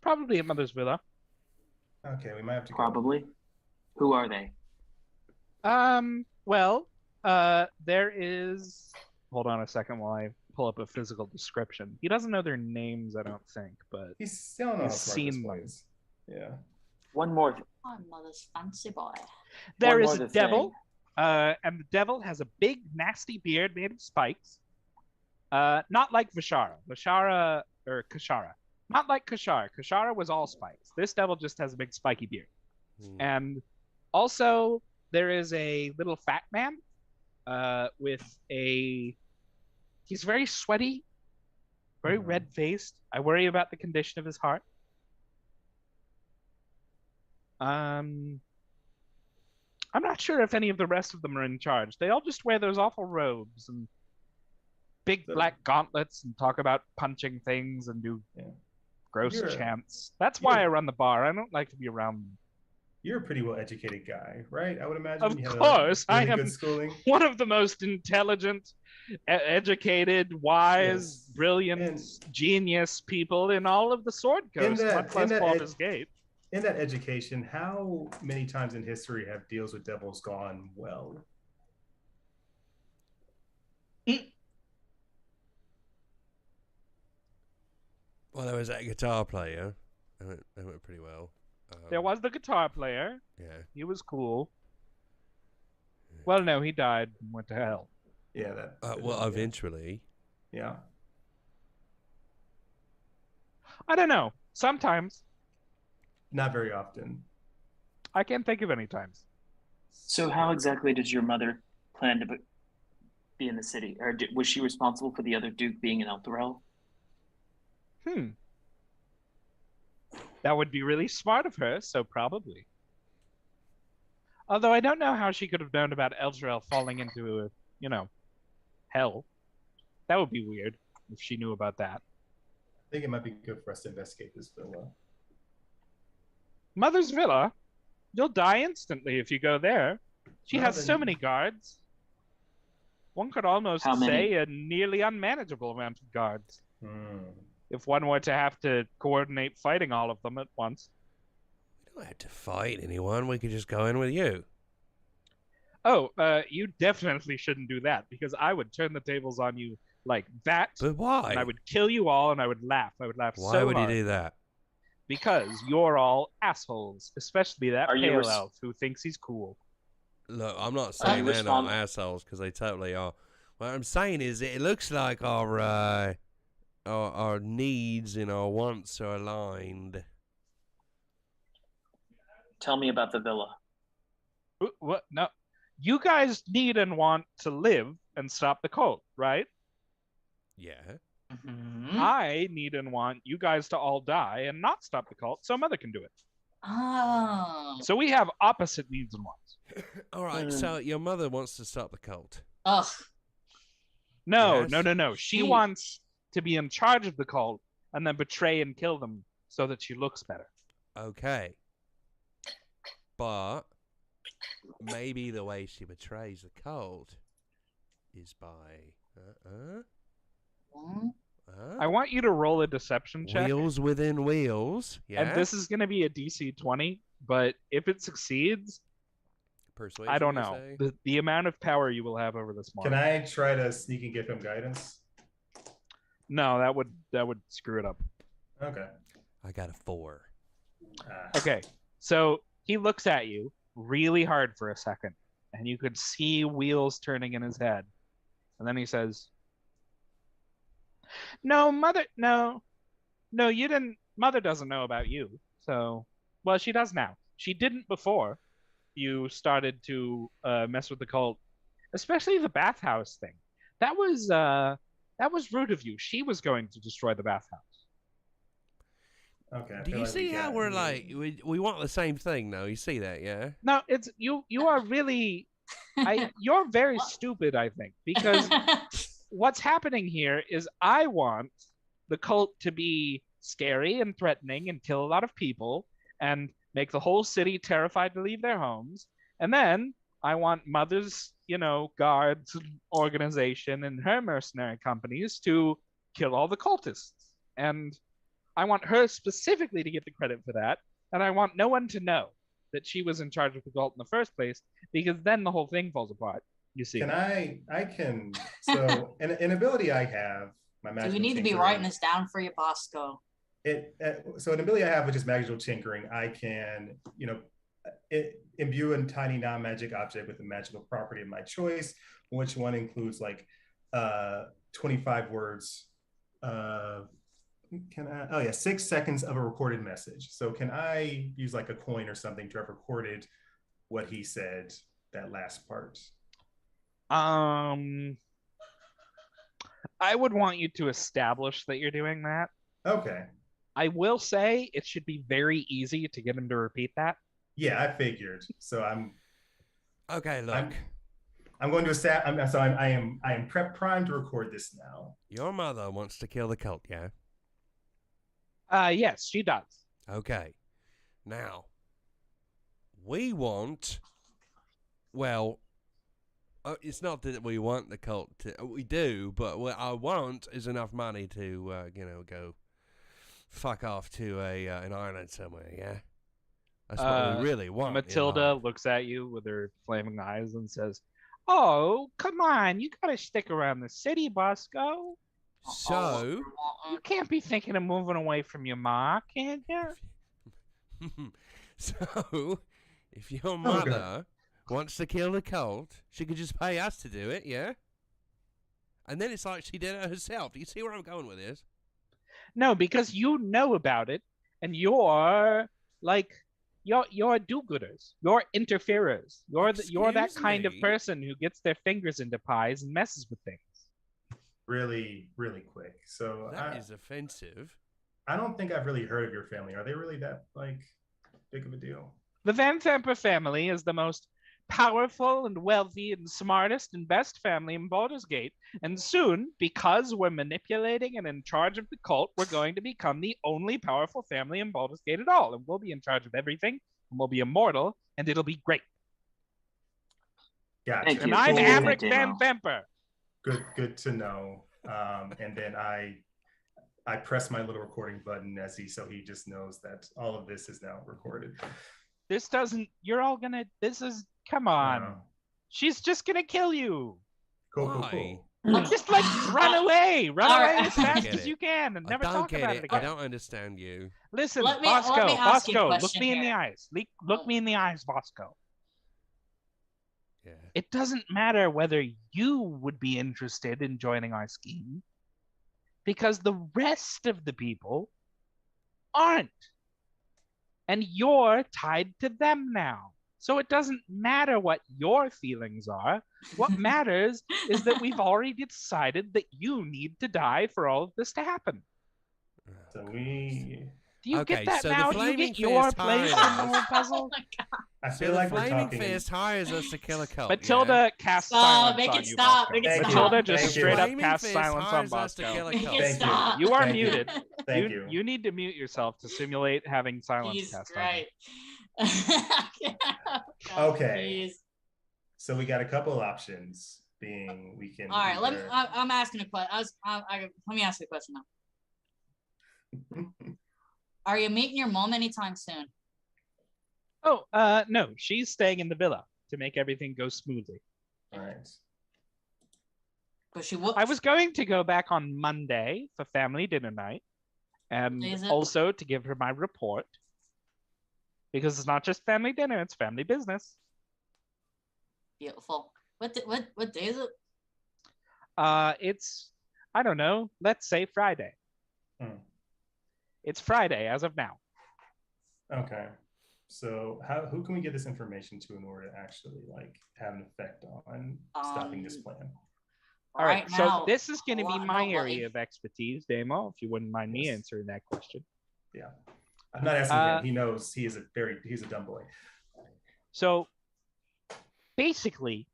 Probably at Mother's Villa. Okay, we might have to Probably. Who are they? Well, there is... Hold on a second while I pull up a physical description. He doesn't know their names, I don't think, but he's still not seen them. Yeah. One more. My mother's fancy boy. There is a devil, and the devil has a big, nasty beard made of spikes. Not like Vishara. Kashara. Not like Kashara. Kashara was all spikes. This devil just has a big spiky beard. And also, there is a little fat man with a... He's very sweaty, very red-faced. I worry about the condition of his heart. I'm not sure if any of the rest of them are in charge. They all just wear those awful robes and big black gauntlets and talk about punching things and do gross chants. That's why I run the bar. I don't like to be around them. You're a pretty well-educated guy, right? I would imagine. Of course, really I am good schooling. one of the most intelligent, educated, wise, brilliant, genius people in all of the Sword Coast, much less Baldur's Gate. In that education, how many times in history have deals with devils gone well? Well, there was that guitar player. That went pretty well. There was the guitar player. Yeah. He was cool. Yeah. Well, no, he died and went to hell. Yeah, eventually. Yeah. I don't know. Sometimes. Not very often. I can't think of any times. So how exactly does your mother plan to be in the city? Or was she responsible for the other Duke being in Elturel? That would be really smart of her, so probably. Although I don't know how she could have known about Elturel falling into, hell. That would be weird if she knew about that. I think it might be good for us to investigate this villa. Mother's Villa? You'll die instantly if you go there. She has so many guards. One could almost say a nearly unmanageable amount of guards. If one were to have to coordinate fighting all of them at once. We don't have to fight anyone. We could just go in with you. Oh, you definitely shouldn't do that, because I would turn the tables on you like that. But why? And I would kill you all, and I would laugh. I would laugh so hard. Why would you do that? Because you're all assholes, especially that pale elf who thinks he's cool. Look, I'm not saying they're not assholes, because they totally are. What I'm saying is it looks like our needs and our wants are aligned. Tell me about the villa. What? No. You guys need and want to live and stop the cult, right? Yeah. Mm-hmm. I need and want you guys to all die and not stop the cult so Mother can do it. Oh. So we have opposite needs and wants. All right, so your mother wants to stop the cult. Ugh. No. She wants to be in charge of the cult and then betray and kill them so that she looks better. Okay. But maybe the way she betrays the cult is by... I want you to roll a deception check. Wheels within wheels. Yeah. And this is going to be a DC 20, but if it succeeds... Persuasion, I don't know. The amount of power you will have over this monster. Can I try to sneak and give him guidance? No, that would screw it up. Okay. I got a 4. Okay, so he looks at you really hard for a second, and you could see wheels turning in his head. And then he says, No, Mother, no, you didn't. Mother doesn't know about you. So, well, she does now. She didn't before you started to mess with the cult, especially the bathhouse thing. That was rude of you. She was going to destroy the bathhouse. Okay. Do you see how we're like we want the same thing though? You see that, yeah? No, it's you are really you're very stupid, I think, because what's happening here is I want the cult to be scary and threatening and kill a lot of people and make the whole city terrified to leave their homes. And then I want Mother's, guards organization and her mercenary companies to kill all the cultists. And I want her specifically to get the credit for that. And I want no one to know that she was in charge of the cult in the first place, because then the whole thing falls apart. You see. So an ability I have, my magical Do we need to be writing this down for you, Bosco? So an ability I have, which is magical tinkering, I can, imbue a tiny non-magic object with a magical property of my choice, which one includes 25 words. 6 seconds of a recorded message. So can I use like a coin or something to have recorded what he said, that last part? I would want you to establish that you're doing that. Okay. I will say it should be very easy to get him to repeat that. Yeah, I figured. So Okay, look. I'm going to I am primed to record this now. Your mother wants to kill the cult, yeah? Yes, she does. Okay. Now, we want. Well, it's not that we want the cult to. We do, but what I want is enough money to, go fuck off to an island somewhere, yeah? That's what we really want. Matilda looks at you with her flaming eyes and says, "Oh, come on. You gotta stick around the city, Bosco. So? You can't be thinking of moving away from your ma, can you?" So, if your mother wants to kill the cult, she could just pay us to do it, yeah? And then it's like she did it herself. Do you see where I'm going with this? No, because you know about it, and you're you're do-gooders. You're interferers. You're that kind of person who gets their fingers into pies and messes with things. Really, really quick. So that is offensive. I don't think I've really heard of your family. Are they really that big of a deal? The Van Thamper family is the most powerful and wealthy and smartest and best family in Baldur's Gate. And soon, because we're manipulating and in charge of the cult, we're going to become the only powerful family in Baldur's Gate at all. And we'll be in charge of everything, and we'll be immortal, and it'll be great. Gotcha. And I'm Amric Van Thamper. Good to know. And then I press my little recording button so he just knows that all of this is now recorded. Come on. She's just gonna kill you. Cool. Just run away as fast as you can and never talk about it again. I don't understand you. Listen, Bosco, look me in the eyes. Look me in the eyes, Bosco. Yeah. It doesn't matter whether you would be interested in joining our scheme, because the rest of the people aren't. And you're tied to them now. So it doesn't matter what your feelings are. What matters is that we've already decided that you need to die for all of this to happen. So we... Do you get that now? Do you get your place in the whole puzzle? I feel like we're talking... Flaming Fist hires us to kill a cult. Matilda casts silence on you, Bosco. Matilda just straight up casts silence on Bosco. You are muted. Thank you. You need to mute yourself to simulate having silence cast on you. Okay. So we got a couple options. Being we can. All right. I'm asking a question. Let me ask you a question now. Are you meeting your mom anytime soon? Oh, no. She's staying in the villa to make everything go smoothly. All right. But I was going to go back on Monday for family dinner night, and also to give her my report. Because it's not just family dinner; it's family business. Beautiful. What day is it? It's, I don't know. Let's say Friday. It's Friday as of now. Okay. So who can we get this information to in order to actually have an effect on stopping this plan? All right. So this is going to be my area of expertise, Damo. If you wouldn't mind me answering that question. Yeah. I'm not asking him. He knows he's a dumb boy. So basically,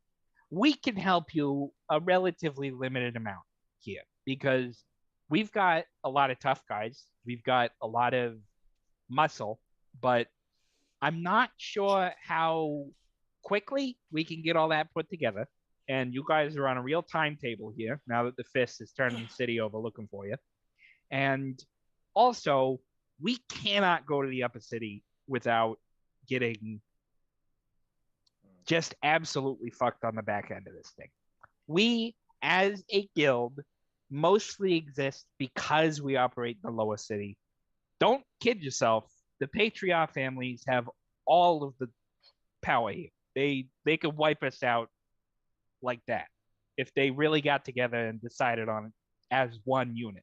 we can help you a relatively limited amount here because we've got a lot of tough guys. We've got a lot of muscle, but I'm not sure how quickly we can get all that put together. And you guys are on a real timetable here now that the Fist is turning the city over looking for you. And also, we cannot go to the upper city without getting just absolutely fucked on the back end of this thing. We, as a guild, mostly exist because we operate in the lower city. Don't kid yourself. The Patriarch families have all of the power here. They could wipe us out like that if they really got together and decided on it as one unit.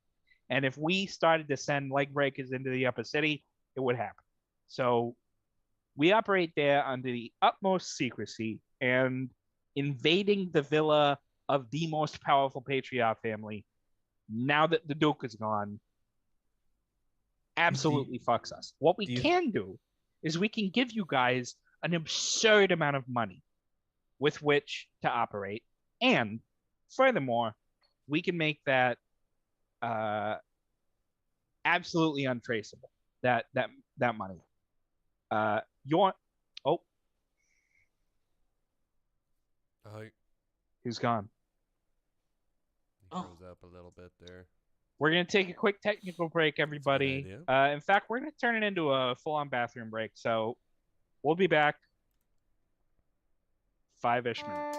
And if we started to send leg breakers into the upper city, it would happen. So we operate there under the utmost secrecy, and invading the villa of the most powerful Patriarch family now that the Duke is gone, absolutely fucks us. What we can do is we can give you guys an absurd amount of money with which to operate, and furthermore, we can make that absolutely untraceable. That money. He's gone. He froze up a little bit there. We're going to take a quick technical break, everybody. In fact, we're going to turn it into a full-on bathroom break. So we'll be back 5-ish minutes.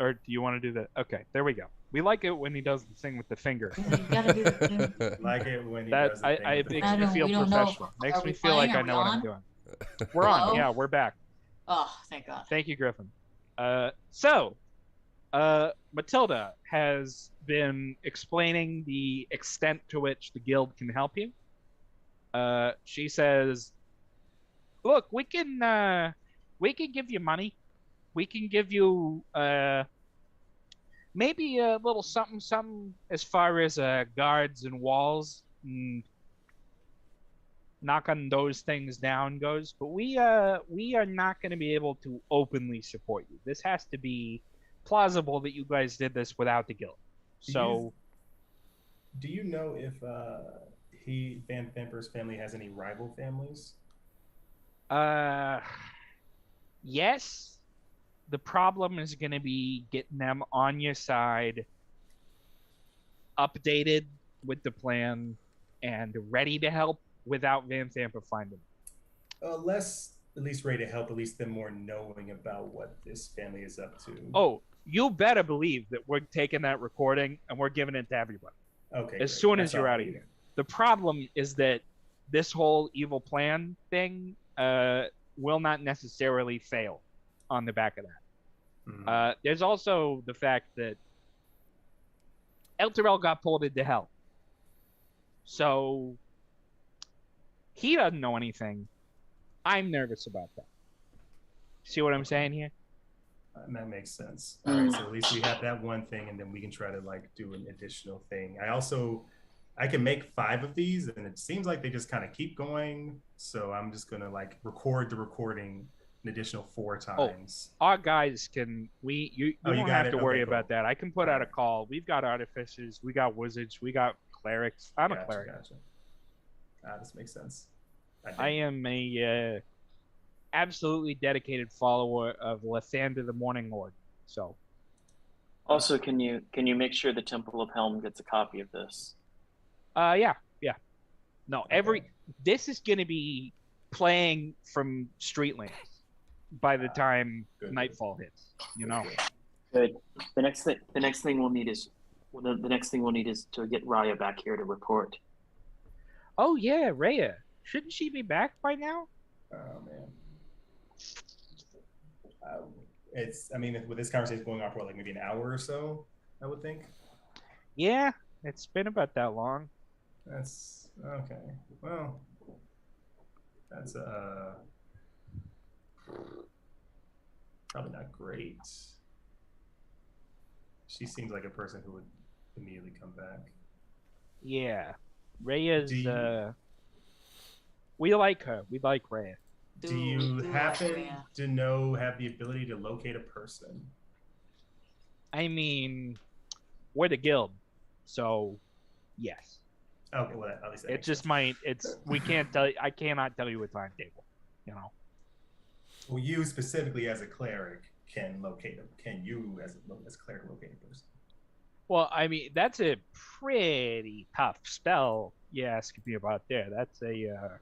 Or do you want to do that? Okay, there we go. We like it when he does the thing with the finger. You gotta do the thing. Like it when he That does the thing with the makes I me don't- feel we don't know. professional. Makes Are me we feel like playing? I Are we know what I'm on? doing. We're on. Hello? Yeah, we're back. Oh, thank God. Thank you, Griffin. Matilda has been explaining the extent to which the guild can help you. She says, "Look, we can give you money. We can give you maybe a little something as far as guards and walls and knocking those things down goes. But we are not going to be able to openly support you. This has to be plausible that you guys did this without the guild. So, do you know if Van Vamper's family has any rival families? yes. The problem is going to be getting them on your side, updated with the plan, and ready to help without Van Vamper finding them. Less at least ready to help, at least them more knowing about what this family is up to. Oh, you better believe that we're taking that recording and we're giving it to everybody. Okay. As great. soon That's as you're all out of we here. need. The problem is that this whole evil plan thing will not necessarily fail on the back of that. Mhm. There's also the fact that Elturel got pulled into hell. So he doesn't know anything. I'm nervous about that. See what I'm saying here? That makes sense. All right, so at least we have that one thing, and then we can try to like do an additional thing. I can make 5 of these, and it seems like they just kind of keep going. So I'm just gonna like record the recording an additional 4 times. Our guys can you Oh, you don't got have it? to worry Okay, cool. about that. I can put out a Alright. call. We've got artificers, we got wizards, we got clerics. I'm a Gotcha, cleric. Gotcha. This makes sense. I am a absolutely dedicated follower of Lathander the Morning Lord. So Also, can you make sure the Temple of Helm gets a copy of this? yeah. No, Okay. this is gonna be playing from Streetlands by the time good. nightfall hits. You know. Good. The next thing we'll need is to get Raya back here to report. Oh yeah, Rhea. Shouldn't she be back by now? Oh man. I mean, with this conversation going on for like maybe an hour or so, I would think. Yeah, it's been about that long. That's okay. Well, that's probably not great. She seems like a person who would immediately come back. Yeah, Rhea's. Do you- We like her. We like Rhea. Do you like happen Rhea. to have the ability to locate a person? I mean, we're the guild, so yes. Okay, well, at least that It makes just sense. might. We can't tell. I cannot tell you a timetable. You know. Well, you specifically as a cleric can locate them. Can you as a cleric locate a person? Well, I mean, that's a pretty tough spell you ask me about there. That's a.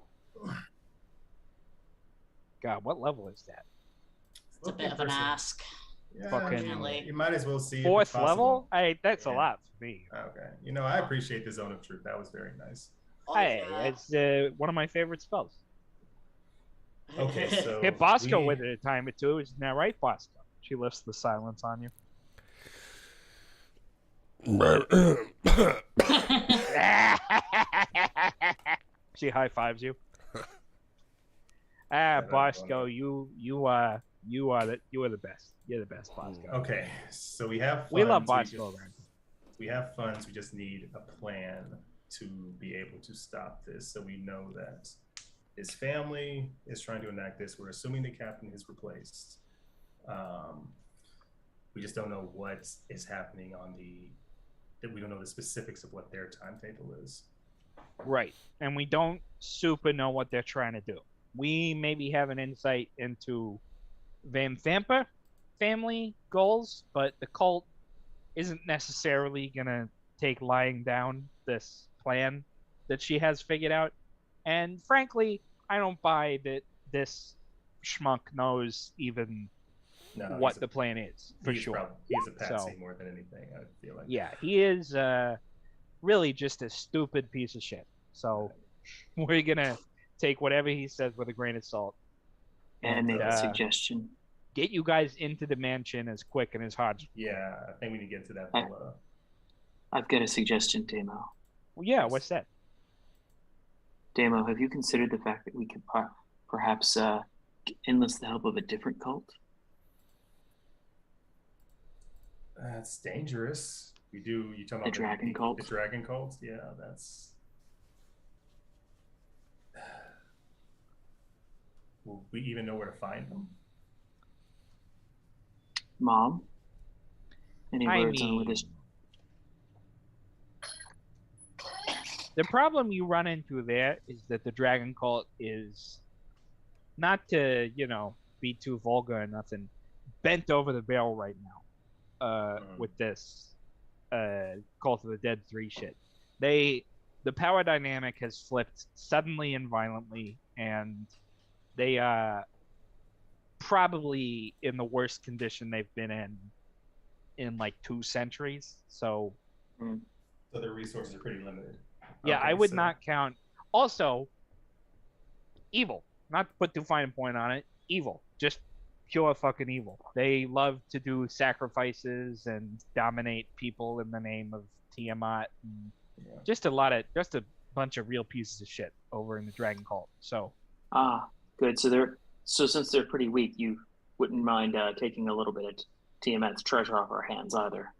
God, what level is that? It's a bit of an ask. Yeah, Fucking- Unfortunately. you might as well see. if it's Fourth possible. level? That's a Yeah. lot for me. Okay. I appreciate the Zone of Truth. That was very nice. Hey, it's one of my favorite spells. Okay, so Hit Bosco we- with it a time or two. Isn't that right, Bosco? She lifts the silence on you. She high fives you. that's Bosco, funny. you are the best. You're the best, Bosco. Okay, so we have. We love funds, Bosco around. We have funds. We just need a plan to be able to stop this. So we know that his family is trying to enact this. We're assuming the captain is replaced. We just don't know what is happening that we don't know the specifics of what their timetable is. Right. And we don't super know what they're trying to do. We maybe have an insight into Van Vamper family goals, but the cult isn't necessarily going to take lying down this plan that she has figured out. And frankly, I don't buy that this schmuck knows even No, what the plan is for he's sure. He's a patsy So- more than anything. I feel like. Yeah, he is really just a stupid piece of shit. So we're gonna take whatever he says with a grain of salt. And make a uh, suggestion. Get you guys into the mansion as quick and as hard. Yeah, I think we need to get to that villa. I've got a suggestion, Damo. Well, yeah, what's that? Damo, have you considered the fact that we could perhaps enlist the help of a different cult? That's dangerous. We do. You talking about The dragon cult? The dragon cult? Yeah, that's. Will we even know where to find them? Mom? Any I words on where this? The problem you run into there is that the dragon cult is, not to, be too vulgar or nothing, bent over the barrel right now with this Cult of the Dead 3 shit. The power dynamic has flipped suddenly and violently, and they are probably in the worst condition they've been in like 2 centuries. So So their resources are pretty limited. yeah, Okay, I would so- not count. Also, evil. Not to put too fine a point on it. Evil. Just pure fucking evil. They love to do sacrifices and dominate people in the name of Tiamat. And just a bunch of real pieces of shit over in the Dragon Cult. So Good. So since they're pretty weak, you wouldn't mind taking a little bit of Tiamat's treasure off our hands either.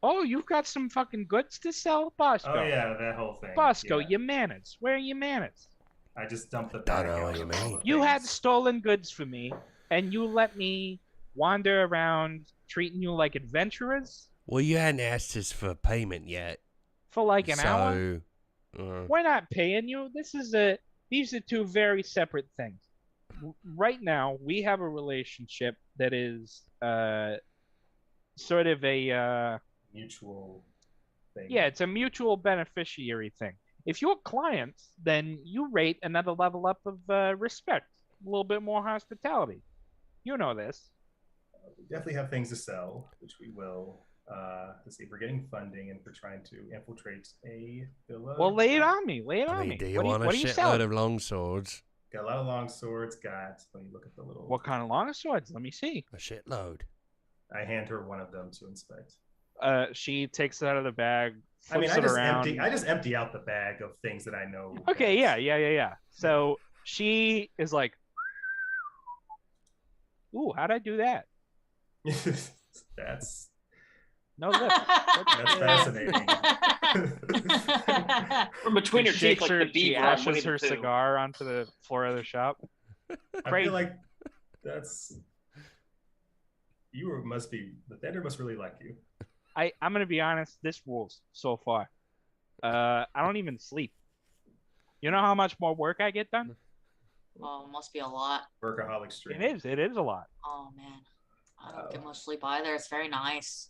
oh, you've got some fucking goods to sell, Bosco. Oh yeah, that whole thing. Bosco, yeah. your manners. Where are your manners? I just dumped the. Don't bag know out what you of all mean. the You had things. stolen goods for me, and you let me wander around treating you like adventurers Well, you hadn't asked us for payment yet. for like an hour. So, We're not paying you. These are 2 very separate things. Right now, we have a relationship that is sort of a mutual thing. yeah, it's a mutual beneficiary thing. If you're clients, then you rate another level up of respect, a little bit more hospitality. You know this. We definitely have things to sell, which we will. Let's see, we're getting funding and we're trying to infiltrate a villa. Well, lay it on me. Lay it I on mean, me. do you What want a what are you shitload selling? of long swords? Got a lot of long swords. Let me look at the little. What kind of long swords? Let me see. A shitload. I hand her one of them to inspect. She takes it out of the bag, I mean, flips it around. I just empty out the bag of things that I know. Okay, yeah. So she is like, "Ooh, how'd I do that? That's No lip." that's fascinating. From between her She teeth, shakes like her, the she beaver. on ashes Winnie her the Pooh. cigar onto the floor of the shop. I Crazy. feel like must be the Thunder must really like you. I'm gonna be honest. This rules so far. I don't even sleep. You know how much more work I get done? Oh, must be a lot. Workaholic stream. It is a lot. Oh man, I don't get much sleep either. It's very nice.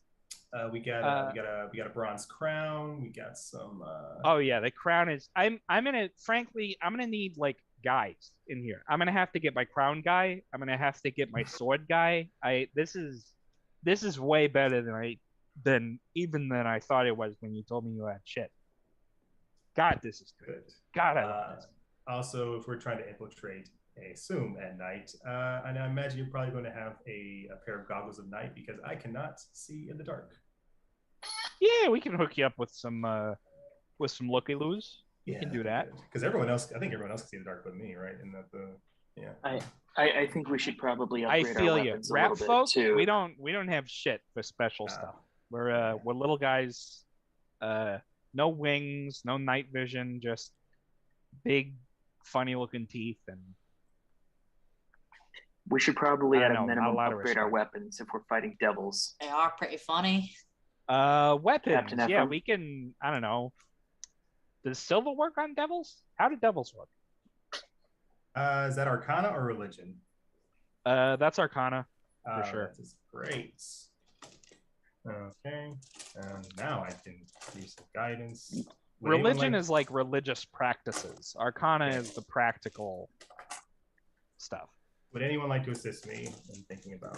We got a bronze crown. We got some. Oh yeah, the crown is. I'm gonna need like guys in here. I'm gonna have to get my crown guy. I'm gonna have to get my sword guy. This is way better than I thought it was when you told me you had shit. God, this is good. good. God, I love this. Also, if we're trying to infiltrate a Assume at night, and I imagine you're probably going to have a pair of goggles of night because I cannot see in the dark. Yeah, we can hook you up with some looky loos. We can do that. Because everyone else, I think everyone else can see in the dark but me, right? And that I think we should probably I upgrade feel our you. weapons a Rap little folk, bit too. we don't have shit for special stuff. We're little guys. No wings, no night vision, just big, funny looking teeth and. We should probably I at don't a know, not a minimum lot of upgrade our respect. weapons if we're fighting devils. They are pretty funny. Weapons. Captain Yeah, Ephraim? we can. I don't know. Does silver work on devils? How do devils work? is that Arcana or Religion? That's Arcana. sure. That is great. Okay, and now I can use some guidance. Would anyone Religion like- is like religious practices. Arcana is the practical stuff. Would anyone like to assist me in thinking about?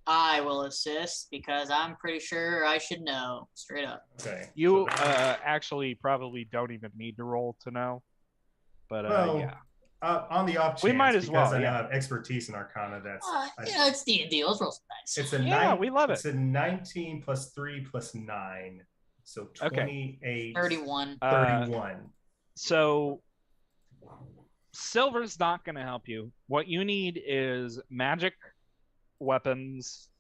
I will assist because I'm pretty sure I should know. Straight up. Okay. You so that- actually probably don't even need to roll to know. But well, yeah. On the off chance, We might as because well, I now yeah. have expertise in Arcana. That's Yeah, it's D&D. Let's roll some dice. it's a Yeah, nine. we love It's it. a 19 plus 3 plus 9, so Okay. 28. 31. 31. So silver's not going to help you. What you need is magic weapons.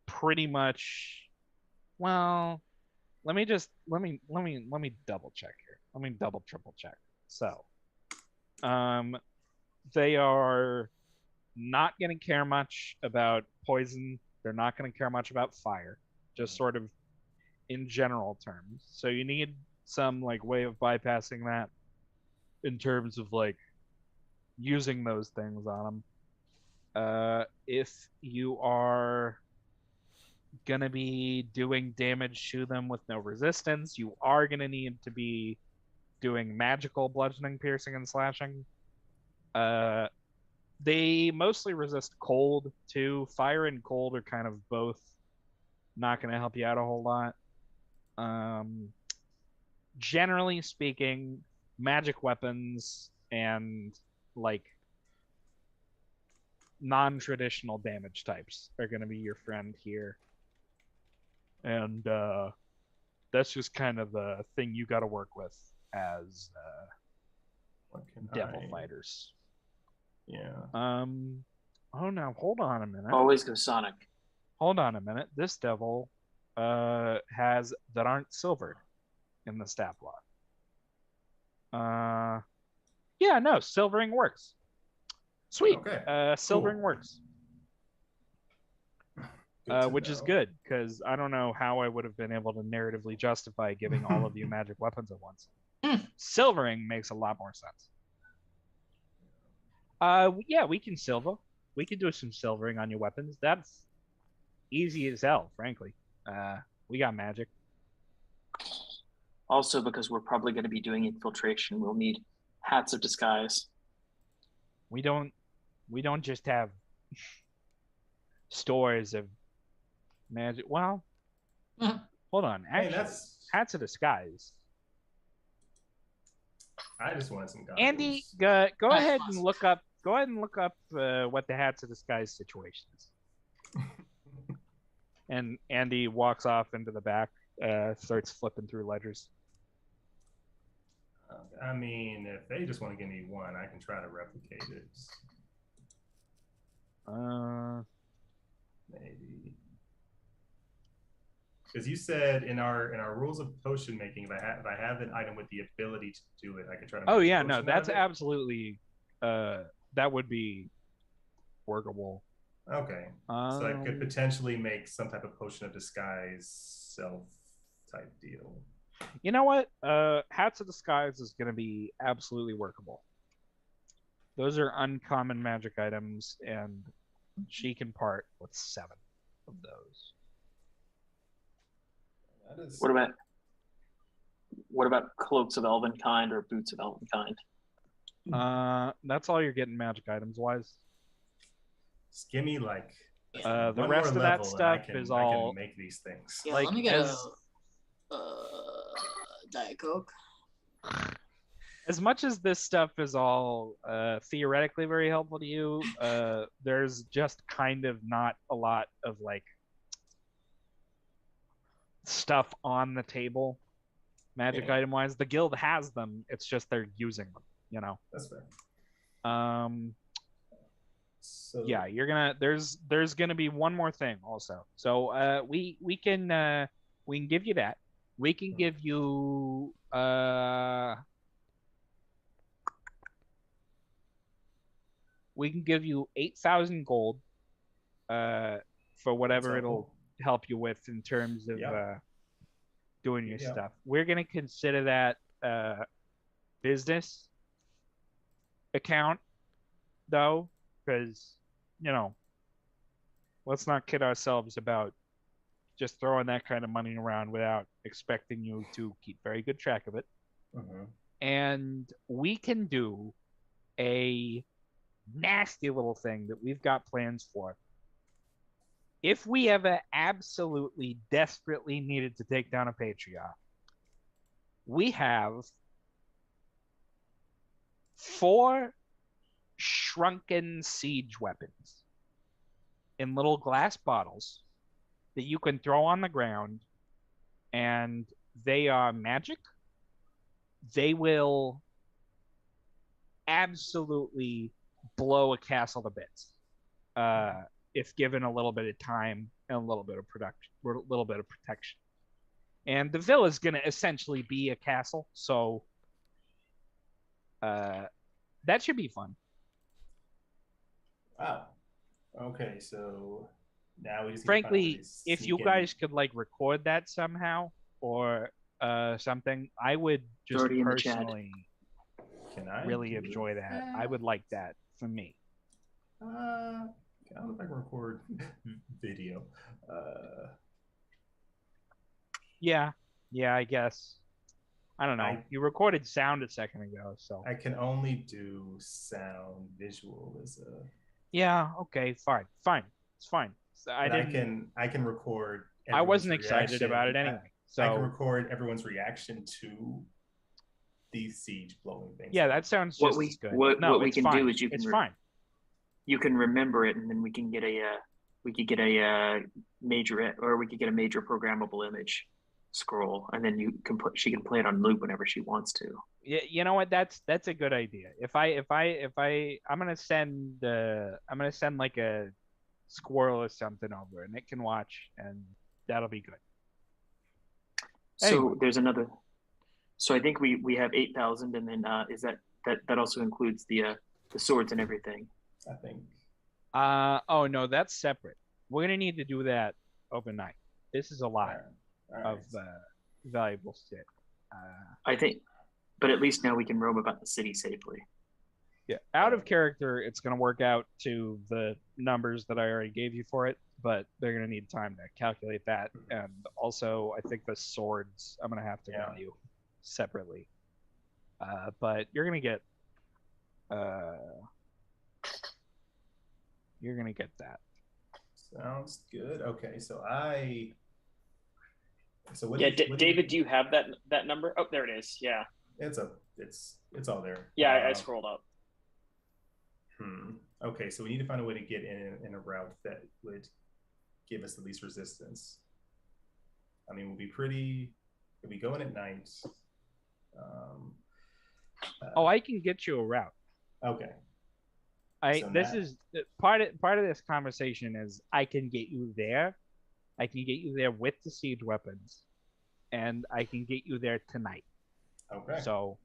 Pretty much. Well, let me double check here. Let me triple check. So, they are not going to care much about poison. They're not going to care much about fire. Just sort of in general terms. So you need some like way of bypassing that in terms of like using those things on them. If you are gonna be doing damage to them with no resistance, you are gonna need to be doing magical bludgeoning, piercing, and slashing. They mostly resist cold too. Fire and cold are kind of both not gonna help you out a whole lot. Generally speaking, magic weapons and like non-traditional damage types are going to be your friend here, and that's just kind of the thing you got to work with as devil fighters. Yeah. Oh, now hold on a minute. Always go Sonic. Hold on a minute. This devil has that aren't silvered in the stat block. Yeah, no, silvering works. Sweet. Okay. Silvering Cool. works. Which is good, because I don't know how I would have been able to narratively justify giving all of you magic weapons at once. Silvering makes a lot more sense. Yeah, we can silver. We can do some silvering on your weapons. That's easy as hell, frankly. We got magic. Also, because we're probably going to be doing infiltration, we'll need hats of disguise. We don't just have stores of magic. Well, hold on. Actually, hats of disguise. I just wanted some goggles. Andy, go ahead and look up. Go ahead and look up what the hats of disguise situation is. And Andy walks off into the back, starts flipping through ledgers. I mean, if they just want to give me one, I can try to replicate it. Maybe. Because you said in our rules of potion making, if I have an item with the ability to do it, I can try to. Oh make a yeah, no, potion that's out of it? absolutely. That would be workable. Okay. So I could potentially make some type of potion of disguise self type deal. You know what? Hats of disguise is going to be absolutely workable. Those are uncommon magic items, and she can part with 7 of those. That is... What about cloaks of Elvenkind or boots of Elvenkind? That's all you're getting magic items wise. Just give me like the one rest more of that level stuff and is I all. can make these things. Yeah, like, let me get as- a Diet Coke. As much as this stuff is all theoretically very helpful to you, there's just kind of not a lot of like stuff on the table, magic item wise. The guild has them. It's just they're using them. You know. That's fair. So yeah, you're gonna. There's gonna be one more thing also. So we can give you that. We can give you we can give you 8,000 gold for whatever it'll help you with in terms of doing your stuff. We're gonna consider that business account though, because let's not kid ourselves about just throwing that kind of money around without expecting you to keep very good track of it. And we can do a nasty little thing that we've got plans for. If we ever absolutely desperately needed to take down a patriarch, we have 4 shrunken siege weapons in little glass bottles that you can throw on the ground, and they are magic. They will absolutely blow a castle to bits if given a little bit of time and a little bit of protection. And the villa is going to essentially be a castle, so that should be fun. Wow. Okay, so now we just frankly, if you guys could like record that somehow or something, I would just personally really enjoy that. I would like that for me. I don't know if I can record video. Yeah, I guess. I don't know. You recorded sound a second ago, so I can only do sound. Visual is a. Yeah. Okay. Fine. It's fine. So I can record. I wasn't excited about it anyway. So I can record everyone's reaction to the siege blowing things. Yeah, that sounds just as good. What we can fine. do is it's fine. You can remember it, and then we can get a major, or we could get a major programmable image scroll, and then she can play it on loop whenever she wants to. Yeah, you know what? That's a good idea. I'm gonna send like a squirrel or something over, and it can watch, and that'll be good. So anyway. There's another. So I think we have 8,000, and then is that also includes the swords and everything? I think. Oh no, that's separate. We're gonna need to do that overnight. This is a lot of valuable shit. I think, but at least now we can roam about the city safely. Yeah, out of character, it's gonna work out to the numbers that I already gave you for it, but they're gonna need time to calculate that, and also I think the swords I'm gonna have to value separately. But you're gonna get that. Sounds good. Okay, so what? Yeah, David, do you have that number? Oh, there it is. Yeah. It's all there. Yeah, I scrolled up. Okay, so we need to find a way to get in a route that would give us the least resistance. I mean, we'll be pretty. If we go in at night. I can get you a route. Okay. This is part of this conversation is I can get you there. I can get you there with the siege weapons, and I can get you there tonight. Okay. So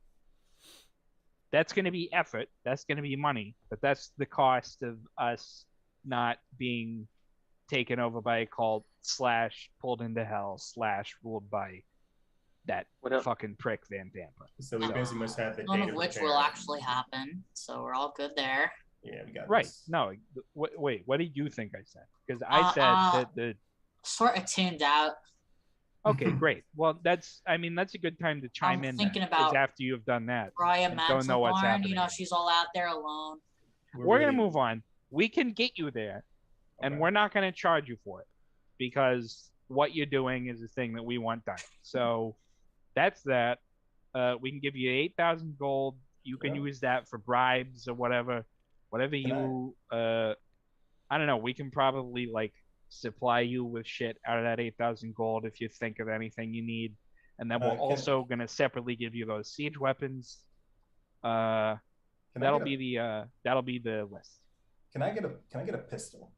that's going to be effort. That's going to be money, but that's the cost of us not being taken over by a cult / pulled into hell / ruled by that fucking prick Van Damper. So we basically must have the none of which will actually happen. So we're all good there. Yeah, we got right. This. No, wait. What did you think I said? Because I said that the sort of tuned out. Okay, great. Well, that's a good time to chime in. Thinking about after you've done that. Raya Mantelborn, she's all out there alone. We're gonna move on. We can get you there, and we're not gonna charge you for it because what you're doing is a thing that we want done. So that's that. We can give you 8,000 gold. You can use that for bribes or whatever you. I don't know. We can probably like supply you with shit out of that 8,000 gold if you think of anything you need, and then we're also gonna separately give you those siege weapons. That'll be the list. Can I get a pistol?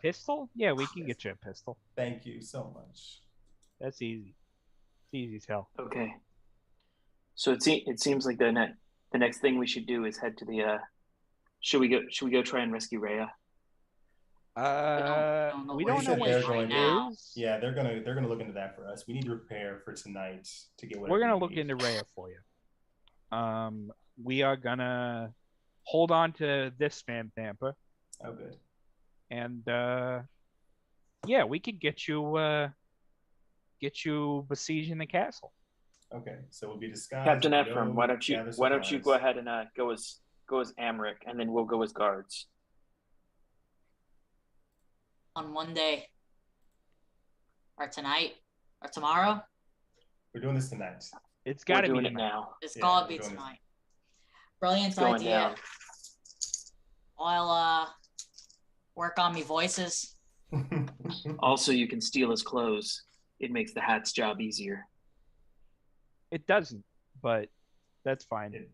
Pistol? Yeah, we can get you a pistol. Thank you so much. That's easy. It's easy as hell. Okay. So it seems like the next thing we should do is head to the. Should we go try and rescue Rhea? We don't know what right now. Yeah, they're gonna look into that for us. We need to prepare for tonight to get. We're gonna look into Rhea for you. We are gonna hold on to this Van Damper. Oh, good. And we could get you besieging the castle. Okay, so we'll be disguised. Captain Ephraim, why don't you go ahead and go as go as Amric, and then we'll go as guards. On Monday. Or tonight. Or tomorrow. We're doing this tonight. It's We're got to be doing it tonight. now. It's Yeah, gotta we're be doing this. tonight. Brilliant It's going idea. down. I'll work on me voices. Also, you can steal his clothes. It makes the hat's job easier. It doesn't, but that's fine.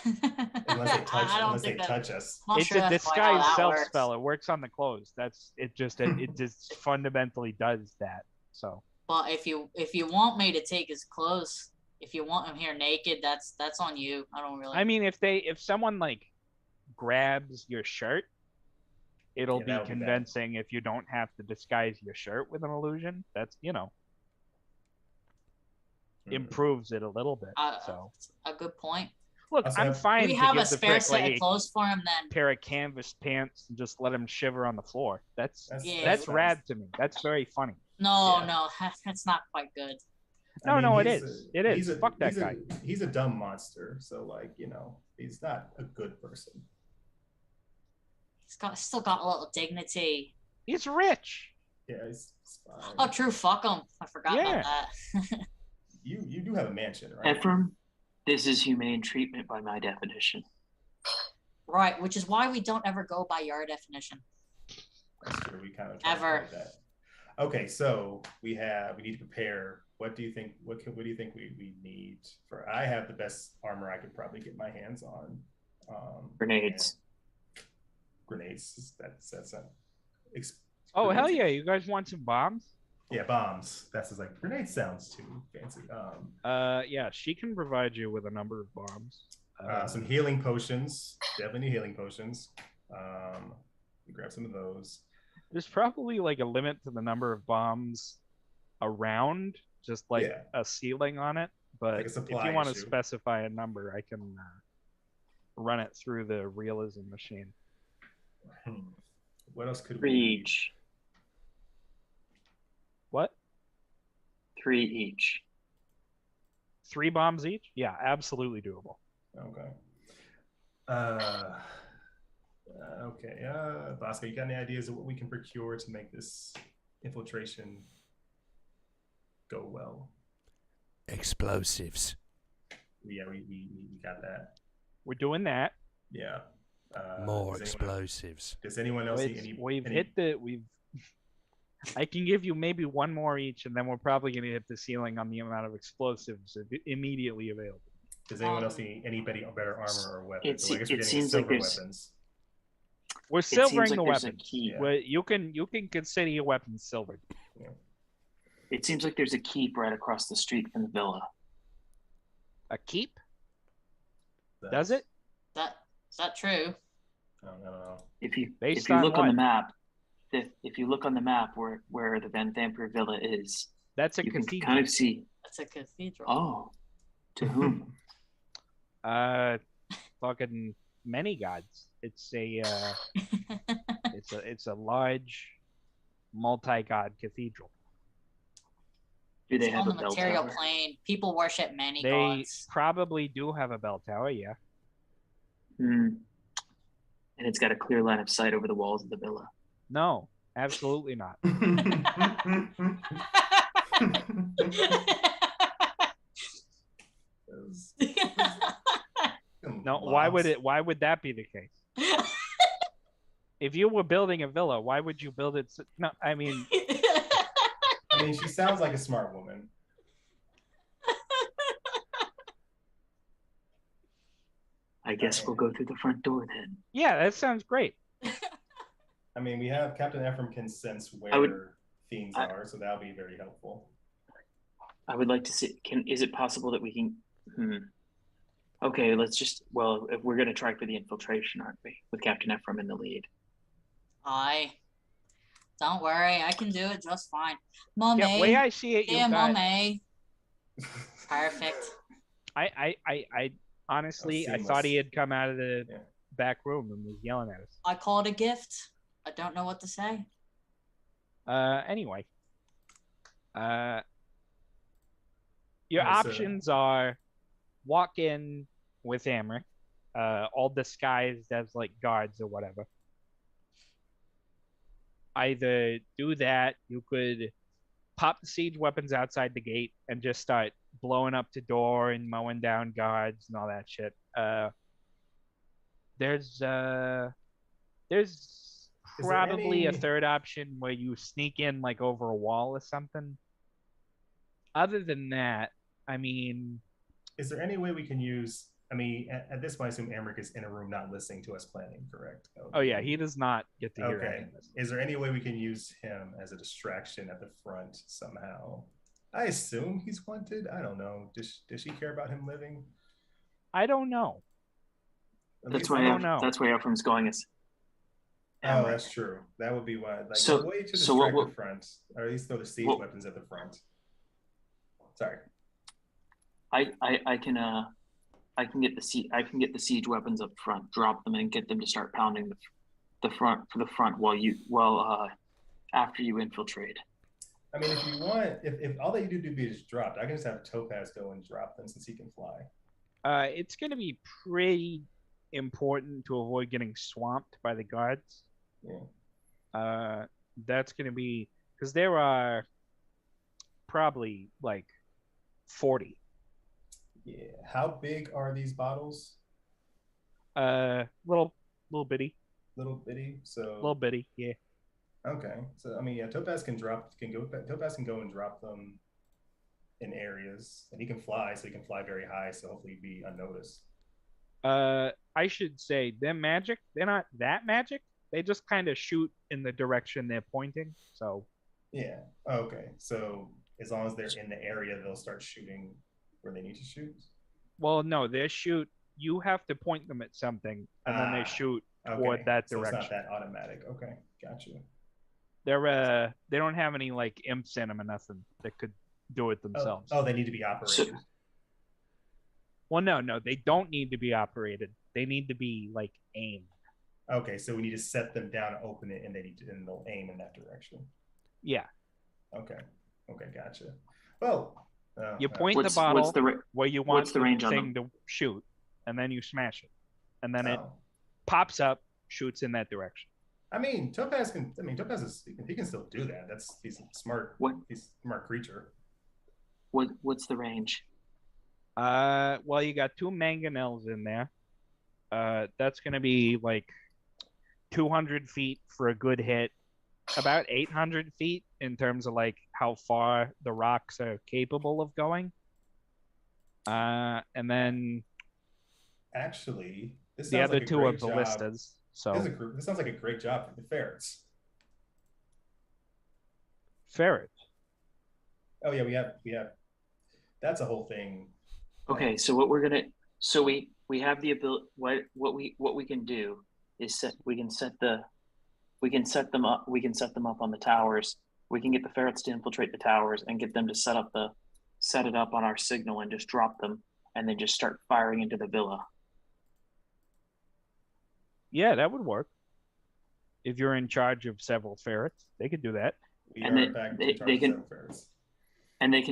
Unless they touch, I don't unless they think that. touch us. Not It's sure a that's quite how disguise that self works. spell. It works on the clothes. It just fundamentally does that. So But if you want me to take his clothes, if you want him here naked, that's on you. I don't really. I mean, if someone like grabs your shirt, it'll Yeah, be that would be bad. convincing if you don't have to disguise your shirt with an illusion. That's improves it a little bit. So a good point. look, Also I'm have- fine Do we to have give a the spare prick set like of clothes for him then? a pair of canvas pants and just let him shiver on the floor. That's Yeah. that's rad to me. That's very funny. No, Yeah. no, that's not quite good. No, it he's is. It is. Fuck that he's guy. He's a dumb monster. So like, he's not a good person. He's still got a little dignity. He's rich. Yeah, he's fine. Oh, true. Fuck him. I forgot Yeah. about that. You do have a mansion, right? Ephraim, this is humane treatment by my definition. Right, which is why we don't ever go by your definition. That's true. We kind of Ever. avoid that. Okay, so we need to prepare. What do you think? What do you think we need for? I have the best armor I could probably get my hands on. Grenades. Grenades. That's a. Oh hell grenades- yeah! You guys want some bombs? Yeah, bombs. That's just like grenade sounds too fancy. Yeah, she can provide you with a number of bombs. Some healing potions. Definitely need healing potions. Grab some of those. There's probably like a limit to the number of bombs around, just like Yeah. a ceiling on it. But Like a if supply you want to issue. specify a number, I can run it through the realism machine. What else could 3 we? each. What? 3 each. 3 bombs each? Yeah, absolutely doable. Okay. Okay. Bosco, you got any ideas of what we can procure to make this infiltration go well? Explosives. Yeah, we got that. We're doing that. Yeah. More does anyone- explosives. Does anyone else see We've any? hit the I can give you maybe one more each, and then we're probably going to hit the ceiling on the amount of explosives immediately available. Does anyone else see any better armor or weapons? It So I guess we're it getting seems like silver there's weapons. We're seems silvering like the there's a weapons. key. Yeah. Well, you can consider your weapons silvered. It seems like there's a keep right across the street from the villa. A keep? Does it? Is that true? I don't know. If you Based if you on look on the what? map, if you look on the map where the Van Thamper Villa is, That's a you can cathedral. kind of see. That's a cathedral. Oh, to whom? Fucking many gods. It's a it's a large multi-god cathedral. Do they It's have on a the bell material tower? plane. People worship many They gods. probably do have a bell tower, yeah. Hmm. And it's got a clear line of sight over the walls of the villa. No, absolutely not. No, why would that be the case? If you were building a villa, why would you build it? No, I mean, I mean, she sounds like a smart woman. I guess we'll go through the front door then. yeah, that sounds great. I mean, we have Captain Ephraim can sense where fiends are, so that'll be very helpful. I would like to see. Is it possible that we can? Okay, let's just. Well, if we're gonna try for the infiltration, aren't we? With Captain Ephraim in the lead. Don't worry, I can do it just fine. Mommy. Yeah, way I see it, you Yeah, got. mommy. Perfect. I honestly, I Seamless. thought he had come out of the Yeah. back room and was yelling at us. I call it a gift. I don't know what to say. Anyway, your Yeah, so- options are walk in with Amric, all disguised as like guards or whatever. Either do that, you could pop the siege weapons outside the gate and just start blowing up the door and mowing down guards and all that shit. There's probably a third option where you sneak in like over a wall or something. Other than that, I mean, is there any way we can use? I mean, at this point, I assume Emmerich is in a room not listening to us planning, correct? Oh yeah, he does not get to hear any of this. Is there any way we can use him as a distraction at the front somehow? I assume he's wanted. I don't know. Does she care about him living? I don't know. That's why Ephraim's going is. Oh, that's true. That would be why. Like, so, a way to distract so what, the front, or at least throw the siege weapons at the front. Sorry. I can get the siege weapons up front, drop them, and get them to start pounding the front after you infiltrate. I mean, if you want, if all that you do is drop, I can just have Topaz go and drop them since he can fly. It's going to be pretty important to avoid getting swamped by the guards. Yeah. That's going to be because there are probably like 40. Yeah. How big are these bottles? Little bitty. Little bitty. So. Little bitty. Yeah. Okay. So I mean, yeah, Topaz can go and drop them in areas, and he can fly, so he can fly very high, so hopefully he'd be unnoticed. I should say they're magic. They're not that magic. They just kind of shoot in the direction they're pointing. So. Yeah. Okay. So as long as they're in the area, they'll start shooting where they need to shoot. Well, no, they shoot. You have to point them at something, and then they shoot toward that direction. It's not that automatic. Okay, gotcha. They don't have any like imps in them or nothing that could do it themselves. Oh, they need to be operated. Well, no, they don't need to be operated. They need to be like aimed. Okay, so we need to set them down, open it, and they'll aim in that direction. Yeah. Okay, gotcha. Well, you point the bottle where you want the thing to shoot, and then you smash it, and then it pops up, shoots in that direction. I mean, Topaz can still do that. He's smart. He's a smart creature. What's the range? Well, you got 2 mangonels in there. That's gonna be like 200 feet for a good hit. About 800 feet in terms of like how far the rocks are capable of going. And then actually, the other two are ballistas. So this sounds like a great job for the ferrets. Ferrets. Oh yeah, we have. That's a whole thing. Okay, so what we're gonna, so we have the ability. What we can do is we can set them up on the towers. We can get the ferrets to infiltrate the towers and get them to set it up on our signal and just drop them, and then just start firing into the villa. Yeah, that would work. If you're in charge of several ferrets, they could do that. They can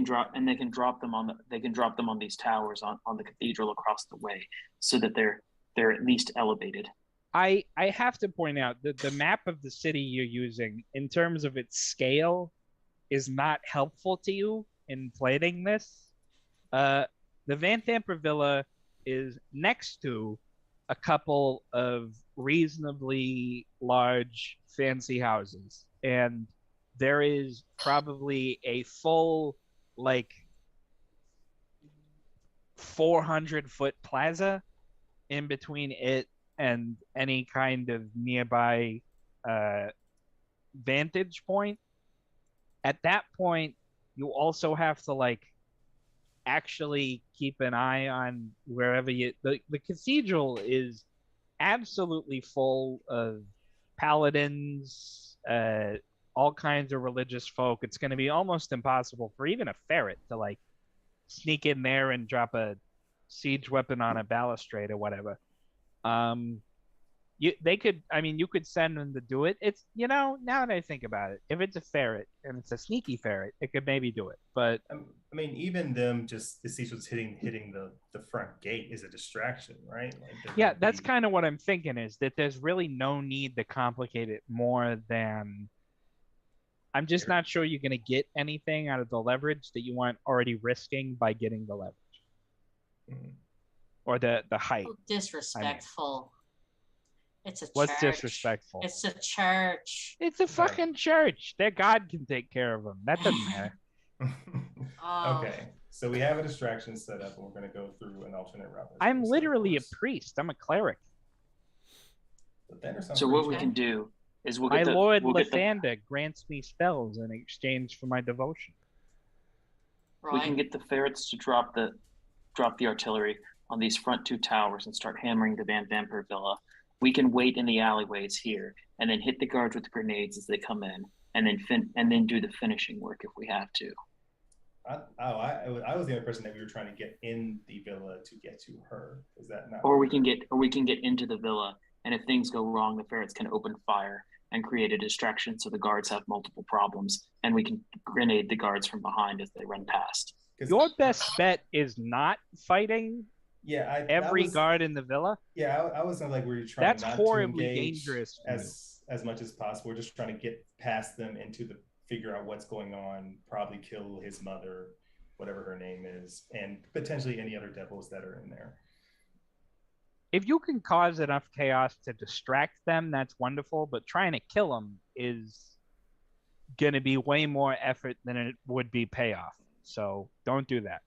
drop them on these towers on the cathedral across the way, so that they're at least elevated. I have to point out that the map of the city you're using, in terms of its scale, is not helpful to you in planning this. The Van Thamper Villa is next to a couple of reasonably large fancy houses, and there is probably a full like 400-foot plaza in between it and any kind of nearby vantage point. At that point, you also have to like actually keep an eye on wherever the cathedral is absolutely full of paladins, all kinds of religious folk. It's going to be almost impossible for even a ferret to like sneak in there and drop a siege weapon on a balustrade or whatever. They could. I mean, you could send them to do it. It's now that I think about it, if it's a ferret and it's a sneaky ferret, it could maybe do it. But I mean, even them just the Cecil's hitting the front gate is a distraction, right? Like, yeah, that's kind of what I'm thinking is that there's really no need to complicate it more than. I'm just not sure you're going to get anything out of the leverage that you aren't already risking by getting the leverage. Mm-hmm. Or the height. So disrespectful. It's a What's church. disrespectful? It's a church. It's a fucking church. Their God can take care of them. That doesn't matter. Okay, so we have a distraction set up, and we're going to go through an alternate route. I'm literally a priest. I'm a cleric. So what we can do is my Lord Lathander grants me spells in exchange for my devotion. We can get the ferrets to drop the artillery on these front 2 towers and start hammering the Van Vampire Villa. We can wait in the alleyways here and then hit the guards with grenades as they come in, and then do the finishing work if we have to. I was the only person that we were trying to get in the villa to get to her. Is that not? Or we can get into the villa, and if things go wrong, the ferrets can open fire and create a distraction so the guards have multiple problems, and we can grenade the guards from behind as they run past. Your best bet is not fighting every guard in the villa. Yeah, I was like, we're trying That's not horribly to engage dangerous as much as possible. We're just trying to get past them figure out what's going on, probably kill his mother, whatever her name is, and potentially any other devils that are in there. If you can cause enough chaos to distract them, that's wonderful, but trying to kill them is going to be way more effort than it would be payoff. So don't do that.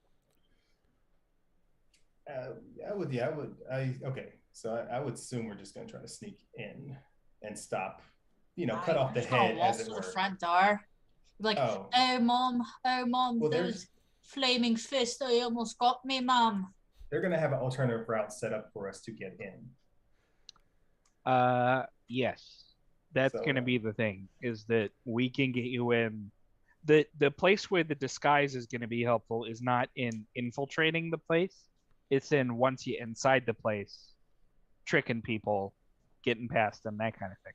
Okay. So I would assume we're just going to try to sneak in and stop, cut off the head as it were. The front door. Like, oh mom, well, those flaming fists, they almost got me, mom. They're going to have an alternative route set up for us to get in. Yes. That's going to be the thing, is that we can get you in. The place where the disguise is going to be helpful is not in infiltrating the place. It's in once you're inside the place, tricking people, getting past them, that kind of thing.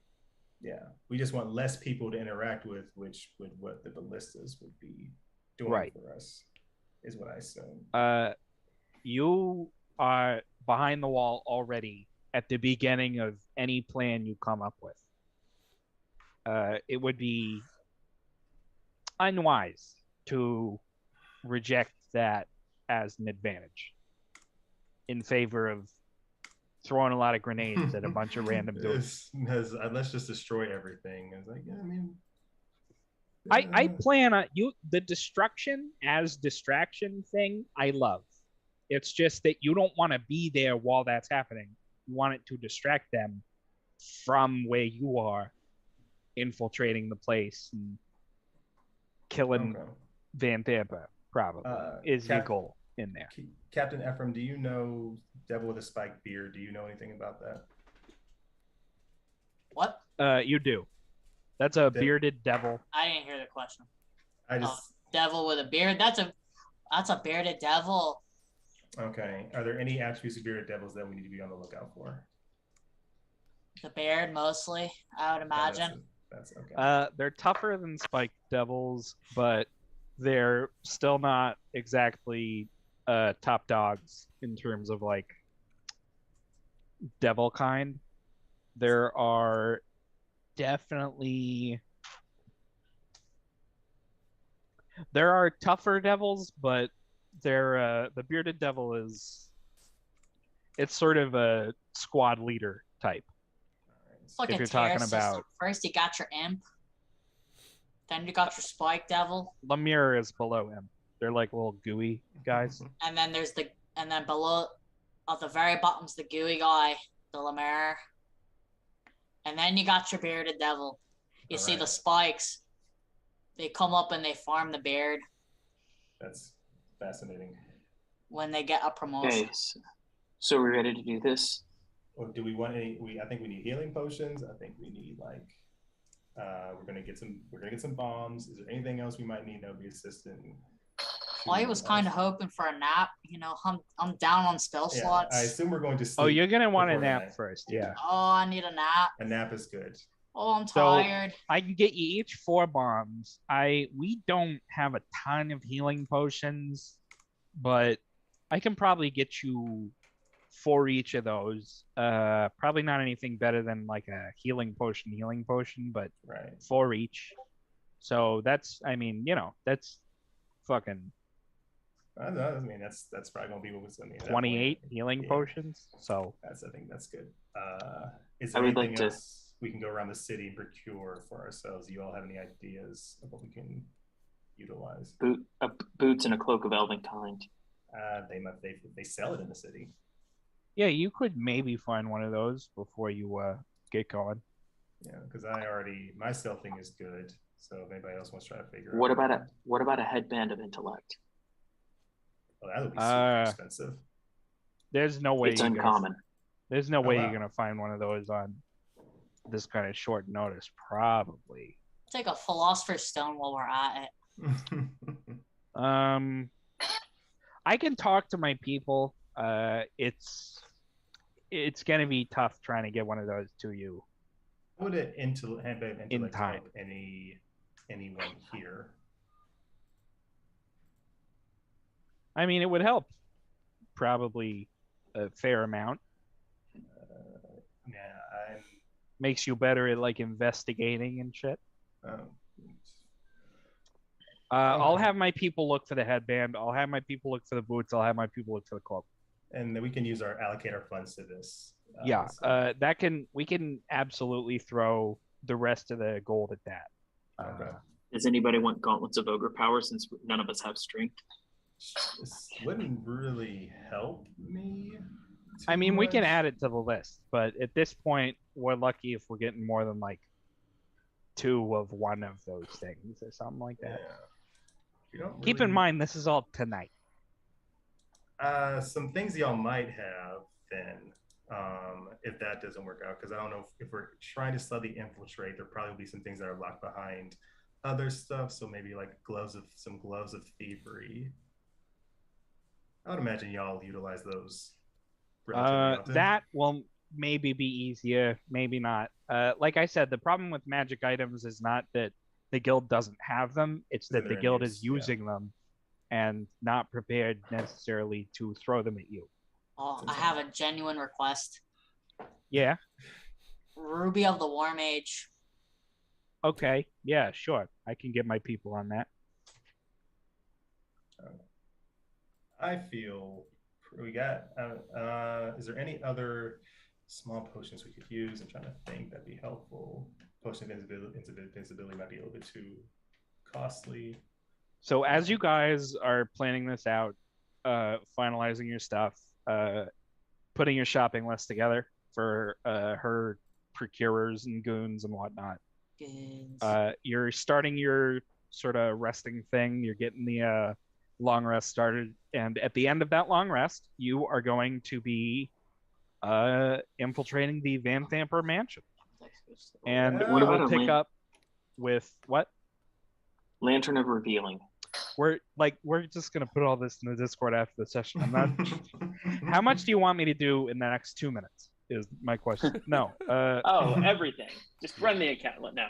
Yeah. We just want less people to interact with what the ballistas would be doing for us, is what I assume. You are behind the wall already at the beginning of any plan you come up with. It would be unwise to reject that as an advantage in favor of throwing a lot of grenades at a bunch of random dudes. Let's just destroy everything. It's like, I plan on the destruction as distraction thing. I love. It's just that you don't want to be there while that's happening. You want it to distract them from where you are, infiltrating the place and killing Van Tampa, probably, is the goal in there. Captain Ephraim, do you know Devil with a Spiked Beard? Do you know anything about that? What? You do. That's a bearded devil. I didn't hear the question. Devil with a beard? That's a bearded devil. Okay. Are there any attributes of bearded devils that we need to be on the lookout for? The beard, mostly, I would imagine. That's okay. They're tougher than spiked devils, but they're still not exactly top dogs in terms of like devil kind. There are definitely tougher devils, but the bearded devil it's sort of a squad leader type. It's like if you're talking about first you got your imp, then you got your spike devil. Lemire is below him. They're like little gooey guys. And then below at the very bottom's the gooey guy, the Lemire. And then you got your bearded devil. You see the spikes. They come up and they form the beard. That's fascinating. When they get a promotion. Okay, so we're ready to do this? Or do we want any? I think we need healing potions. I think we need we're gonna get some bombs. Is there anything else we might need that would be assistant? Well, I was kind of hoping for a nap. You know, I'm down on spell Yeah, slots. I assume we're going to sleep. Oh, you're gonna want a before nap tonight. first, yeah. Oh, I need a nap. A nap is good. Oh, I'm So- tired. I can get you each 4 bombs. We don't have a ton of healing potions, but I can probably get you 4 each of those. Probably not anything better than like a healing potion, but Right. 4 each. So that's, I mean, you know, that's fucking I don't know, I mean, that's probably gonna be what was. I mean, at that 28 point, healing yeah. potions. So I think that's good. Is I there would like anything to- else we can go around the city and procure for ourselves? You all have any ideas of what we can utilize? Boots and a cloak of elven kind. They sell it in the city. yeah, you could maybe find one of those before you get going. Yeah, because my stealthing is good. So if anybody else wants to try to figure What out. about a headband of intellect? Oh, that would be super Uh, expensive. There's no way It's you're gonna- uncommon. There's no way wow. you're gonna find one of those on this kind of short notice. Probably. Take a philosopher's stone while we're at it. I can talk to my people. It's gonna be tough trying to get one of those to you. Would it intellect time. help anyone here? I mean, it would help probably a fair amount. Yeah, Makes you better at like investigating and shit. I'm. I'll Okay. have my people look for the headband. I'll have my people look for the boots. I'll have my people look for the cloak. And then we can use our allocator funds to this. Yeah, so- we can absolutely throw the rest of the gold at that. Okay. Does anybody want gauntlets of ogre power since none of us have strength? This wouldn't really help me. I mean, we can much. add it to the list, but at this point, we're lucky if we're getting more than like 2 of one of those things or something like Yeah. that. You don't Keep in really- mind, this is all tonight. Some things y'all might have then, if that doesn't work out, because I don't know if we're trying to slightly infiltrate, there probably will be some things that are locked behind other stuff. So maybe like some gloves of thievery. I would imagine y'all utilize those. relatively often. That will maybe be easier, maybe not. Like I said, the problem with magic items is not that the guild doesn't have them; it's that the they're in guild use, is yeah. using them and not prepared necessarily to throw them at you. Oh, I have a genuine request. Yeah. Ruby of the War Mage. Okay. Yeah. Sure. I can get my people on that. I feel we got. Is there any other small potions we could use? I'm trying to think that'd be helpful. Potion of invincibility might be a little bit too costly. So as you guys are planning this out, finalizing your stuff, putting your shopping list together for her procurers and goons and whatnot, Good. you're starting your sort of resting thing. You're getting the long rest started, and at the end of that long rest, you are going to be infiltrating the Van Thamper mansion, and What we about will a pick link? up with what? Lantern of Revealing. We're just gonna put all this in the Discord after the session. I'm not. How much do you want me to do in the next 2 minutes? Is my question. No. Oh, everything. Just run the account now.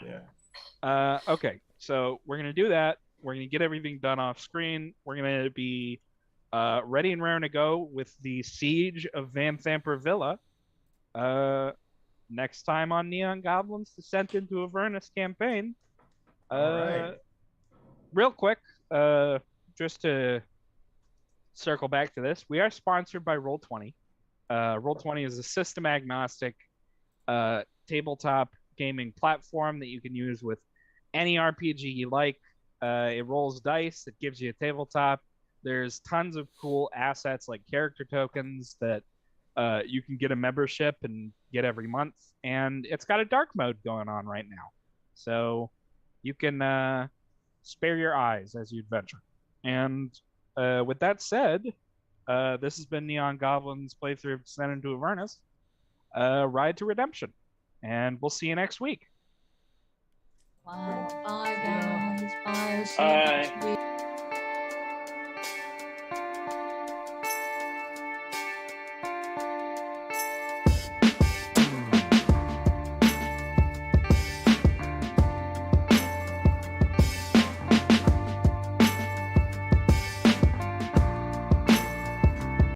Yeah. Okay. So we're gonna do that. We're gonna get everything done off screen. We're gonna be ready and raring to go with the siege of Van Thamper Villa. Next time on Neon Goblins Descent into Avernus campaign. All right. Real quick, just to circle back to this, we are sponsored by Roll20. Roll20 is a system agnostic tabletop gaming platform that you can use with any RPG you like. It rolls dice, it gives you a tabletop. There's tons of cool assets like character tokens that you can get a membership and get every month. And it's got a dark mode going on right now. So you can spare your eyes as you adventure. And with that said, this has been Neon Goblin's playthrough of Descent into Avernus, Ride to Redemption. And we'll see you next week. Bye, guys. Bye. See you Bye. next week.